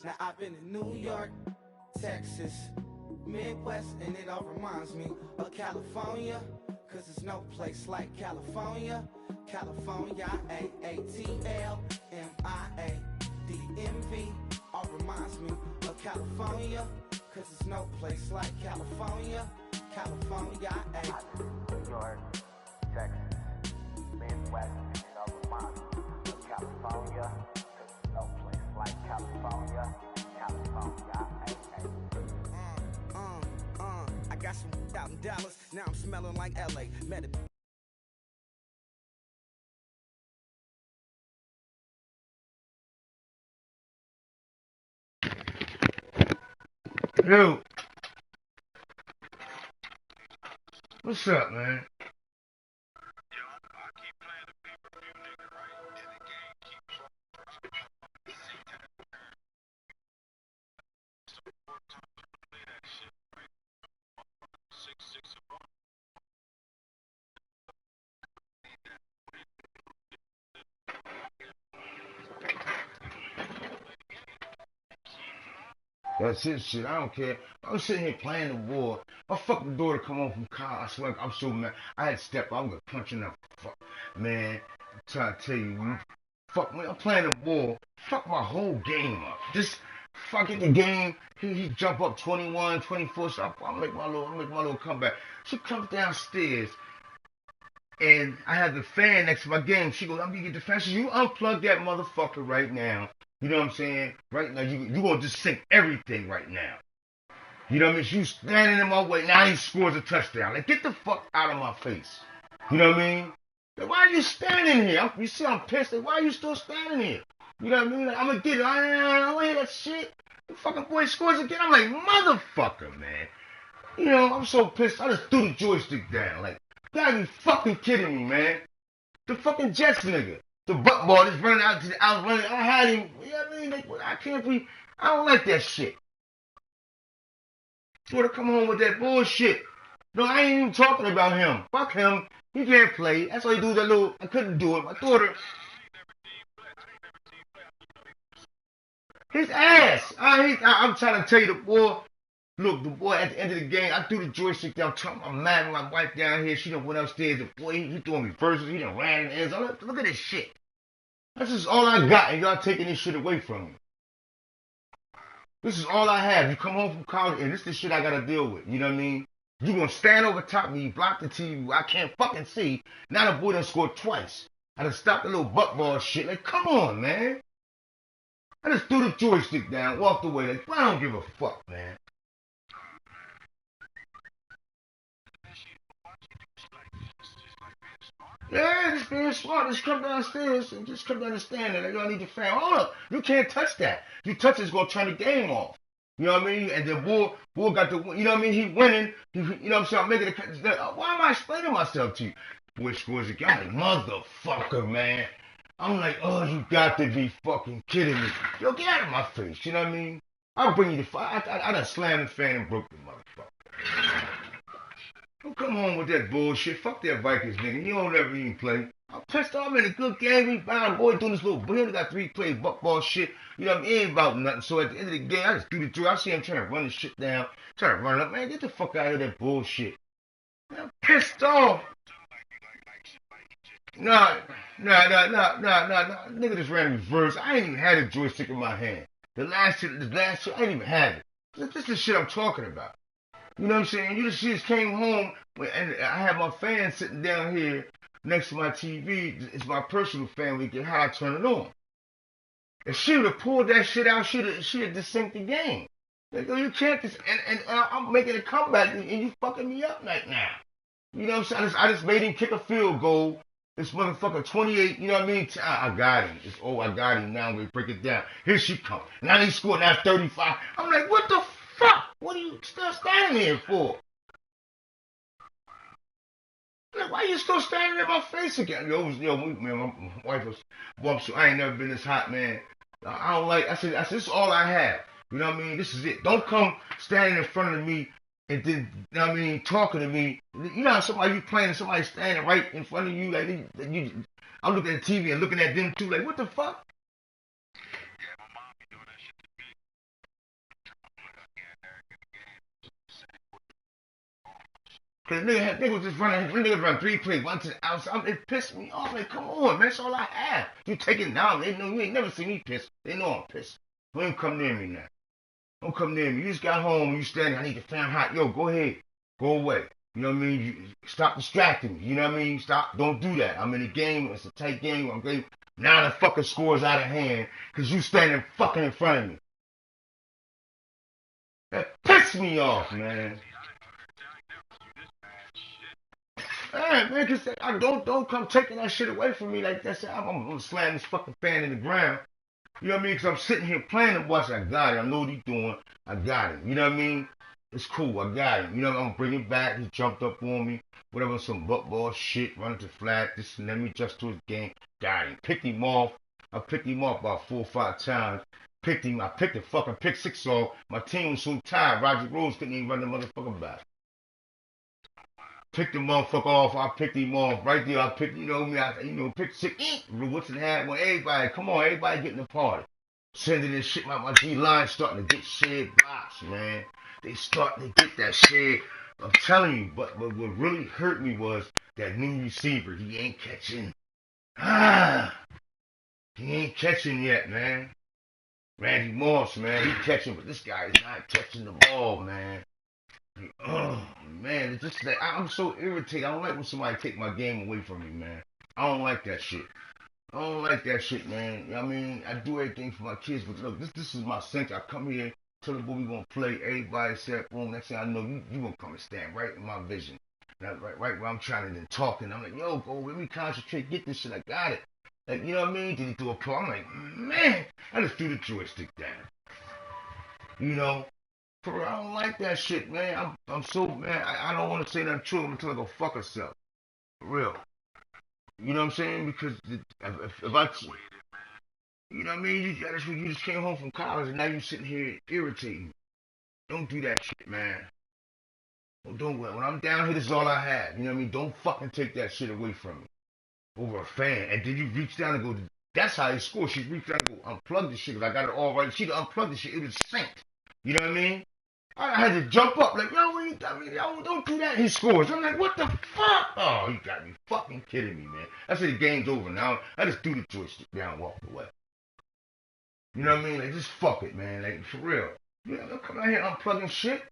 Now I've been in New York, Texas, Midwest, and it all reminds me of California, cause there's no place like California. California, A-A-T-L-M-I-A-D-M-V, all reminds me of California, cause there's no place like California. California, New York, Texas, Midwest, and it all reminds me of California, cause there's no place like California. California, I got some out in Dallas, now I'm smelling like LA. Met it. Yo, what's up, man? That's it, shit. I don't care. I'm sitting here playing the war. My fucking daughter come home from college. I swear, I'm so mad. I had to step up. I'm gonna punch her in the fuck. Man, I'm trying to tell you, man. Fuck, when I'm playing the war, fuck my whole game up. Just fucking the game. He jump up 21, 24. So I'll make my little comeback. She comes downstairs, and I have the fan next to my game. She goes, I'm gonna get the fan. She says, you unplug that motherfucker right now. You know what I'm saying? Right now, you gonna just sink everything right now. You know what I mean? You standing in my way. Now he scores a touchdown. Like, get the fuck out of my face. You know what I mean? Like, why are you standing here? You see I'm pissed. Like, why are you still standing here? You know what I mean? Like, I'm gonna get it. I don't hear that shit. The fucking boy scores again. I'm like, motherfucker, man. You know, I'm so pissed. I just threw the joystick down. Like, you gotta be fucking kidding me, man. The fucking Jets nigga. The butt ball is running out to the out running. I had him. You know what I mean? Like, I can't be. I don't like that shit. Sort of come home with that bullshit. No, I ain't even talking about him. Fuck him. He can't play. That's why he do that little. I couldn't do it. My daughter. His ass. I'm trying to tell you, the boy. Look, the boy at the end of the game, I threw the joystick down. I'm mad at my wife down here. She done went upstairs. The boy, he throwing me verses. He done ran in the ends. Look at this shit. This is all I got, and y'all taking this shit away from me. This is all I have. You come home from college, and this is the shit I gotta deal with. You know what I mean? You gonna stand over top of me, block the TV. I can't fucking see. Now the boy done scored twice. I done stopped the little butt ball shit. Like, come on, man. I just threw the joystick down, walked away. Like, I don't give a fuck, man. Yeah, just being smart. Just come downstairs and just come down and stand there. Like, y'all need your fan. Hold up. You can't touch that. You touch it, it's going to turn the game off. You know what I mean? And then Bull got the, you know what I mean? He winning. You know what I'm saying? I'm making why am I explaining myself to you? Boy scores again. I'm like, motherfucker, man. I'm like, oh, you got to be fucking kidding me. Yo, get out of my face. You know what I mean? I'll bring you the fire. I done slammed the fan and broke the motherfucker. Don't come home with that bullshit. Fuck that Vikings nigga. He don't ever even play. I'm pissed off. I'm in a good game. We bound boy doing this little. He only got 3 plays, buckball shit. You know what I mean? It ain't about nothing. So at the end of the game, I just do the drill. I see him trying to run the shit down, trying to run it up. Man, get the fuck out of that bullshit. Man, I'm pissed off. Nah. Nigga just ran in reverse. I ain't even had a joystick in my hand. The last shit, I ain't even had it. This is the shit I'm talking about. You know what I'm saying? You just came home, and I had my fan sitting down here next to my TV. It's my personal fan. We get how I turn it on. If she would have pulled that shit out, she'd have just synced the game. Like, you can't just, and I'm making a comeback, and you fucking me up right now. You know what I'm saying? I just made him kick a field goal. This motherfucker 28, you know what I mean? I got him. I got him. Now I'm going to break it down. Here she comes. Now he scored. Now 35. I'm like, what the fuck? What are you still standing here for? Like, why you still standing in my face again? Man, my wife was, well, I ain't never been this hot, man. I don't like, I said, this is all I have. You know what I mean? This is it. Don't come standing in front of me and then, you know what I mean, talking to me. You know how somebody, you playing and somebody standing right in front of you, like, I'm looking at the TV and looking at them too, like, what the fuck? Cause nigga was just running, niggas run 3 plays, one to the outside. It pissed me off. Like, come on, man, that's all I have. You take it down. They know you ain't never seen me pissed. They know I'm pissed. Don't come near me now. Don't come near me. You just got home, you standing, I need the fan hot. Yo, go ahead. Go away. You know what I mean? You, stop distracting me. You know what I mean? Stop. Don't do that. I'm in a game. It's a tight game. I'm getting, now the fucking score's out of hand because you standing fucking in front of me. That pissed me off, man. Hey, man, cause I don't come taking that shit away from me like that. I'm gonna slam this fucking fan in the ground. You know what I mean? Cause I'm sitting here playing the watch. I got it. I know what he's doing. I got it. You know what I mean? It's cool. I got it. You know, I'm gonna bring it back. He jumped up on me. Whatever, some buttball shit, running to flat. This and let me adjust to his game. Got him. Picked him off. I picked him off about 4 or 5 times. Picked him. I picked the fucking pick 6 off. My team was so tired. Roger Rose couldn't even run the motherfucking back. Picked the motherfucker off. I picked him off right there. I picked, you know me. Picked 6. What's in hand? Well, everybody, come on, everybody get in the party. Sending this shit. My D line starting to get shed blocks, man. They starting to get that shit. I'm telling you, but what really hurt me was that new receiver. He ain't catching. He ain't catching yet, man. Randy Moss, man, he catching, but this guy is not catching the ball, man. Oh, man, it's just like, I'm so irritated. I don't like when somebody take my game away from me, man. I don't like that shit. I don't like that shit, man. You know what I mean, I do everything for my kids, but look, this is my center. I come here, tell the boy we gonna play. Everybody said, boom. Next thing I know, you gonna come and stand right in my vision. Now, right where I'm trying to talk, and I'm like, yo, go, let me concentrate, get this shit. I got it. Like, you know what I mean? Did he do a pro? I'm like, man, I just threw the joystick down. You know, for real, I don't like that shit, man. I'm so man. I don't want to say nothing true. I'm gonna tell her go fuck herself. For real. You know what I'm saying? Because if I, you know what I mean? You just came home from college and now you sitting here irritating. Don't do that shit, man. Don't. When I'm down here, this is all I have. You know what I mean? Don't fucking take that shit away from me. Over a fan, and then you reach down and go, that's how he scored. She reached down and go, unplug the shit, because I got it all right. She'd unplug the shit, it was synced. You know what I mean? I had to jump up, like, yo, what you got me? Yo, don't do that. He scores. I'm like, what the fuck? Oh, you got me fucking kidding me, man. I said the game's over now. I just threw the joystick down and walked away. You know what I mean? Like, just fuck it, man. Like, for real. You know, don't come out here unplugging shit.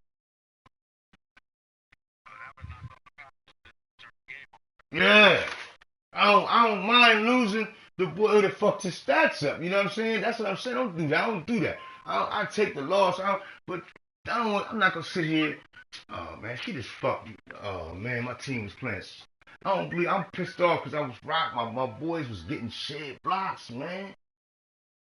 Yeah. I don't mind losing the boy that fucked his stats up. You know what I'm saying? That's what I'm saying. Don't do that. I don't do that. I take the loss out, but I'm not gonna sit here. Oh man, she just fucked me. Oh man, my team was playing. I'm pissed off because I was rock. My boys was getting shed blocks, man.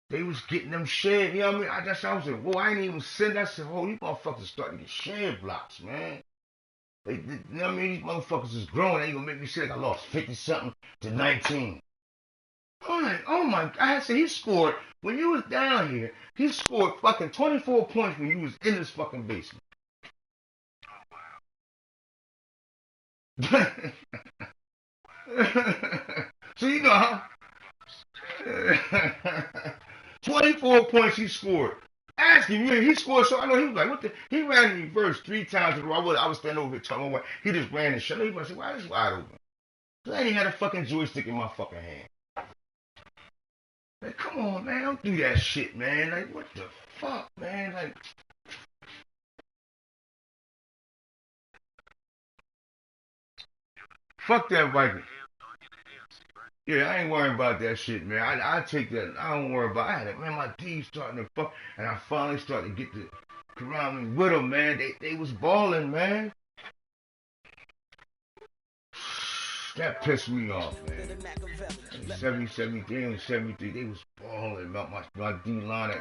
They was getting them shed. You know what I mean? I was like, whoa, I ain't even send. I said, oh, you motherfuckers starting to get shed blocks, man. You know what I mean? These motherfuckers is growing. They ain't gonna make me say like I lost 50-something to 19. I'm like, oh my God. I said, he scored, when you was down here, he scored fucking 24 points when you was in this fucking basement. So you know how 24 points he scored. Ask him, he scored, so I know he was like, what the, he ran in reverse 3 times in a row. I was standing over here talking about, he just ran and shut. He was like, why is this wide open? Because I ain't had a fucking joystick in my fucking hand. Like, come on, man, don't do that shit, man. Like, what the fuck, man? Like, fuck that Viking. Yeah, I ain't worrying about that shit, man. I take that. I don't worry about it. I had it, man. My team starting to fuck, and I finally started to get the Karami with them, man. They was balling, man. That pissed me off, man. 73 and 73, they was balling about my D line.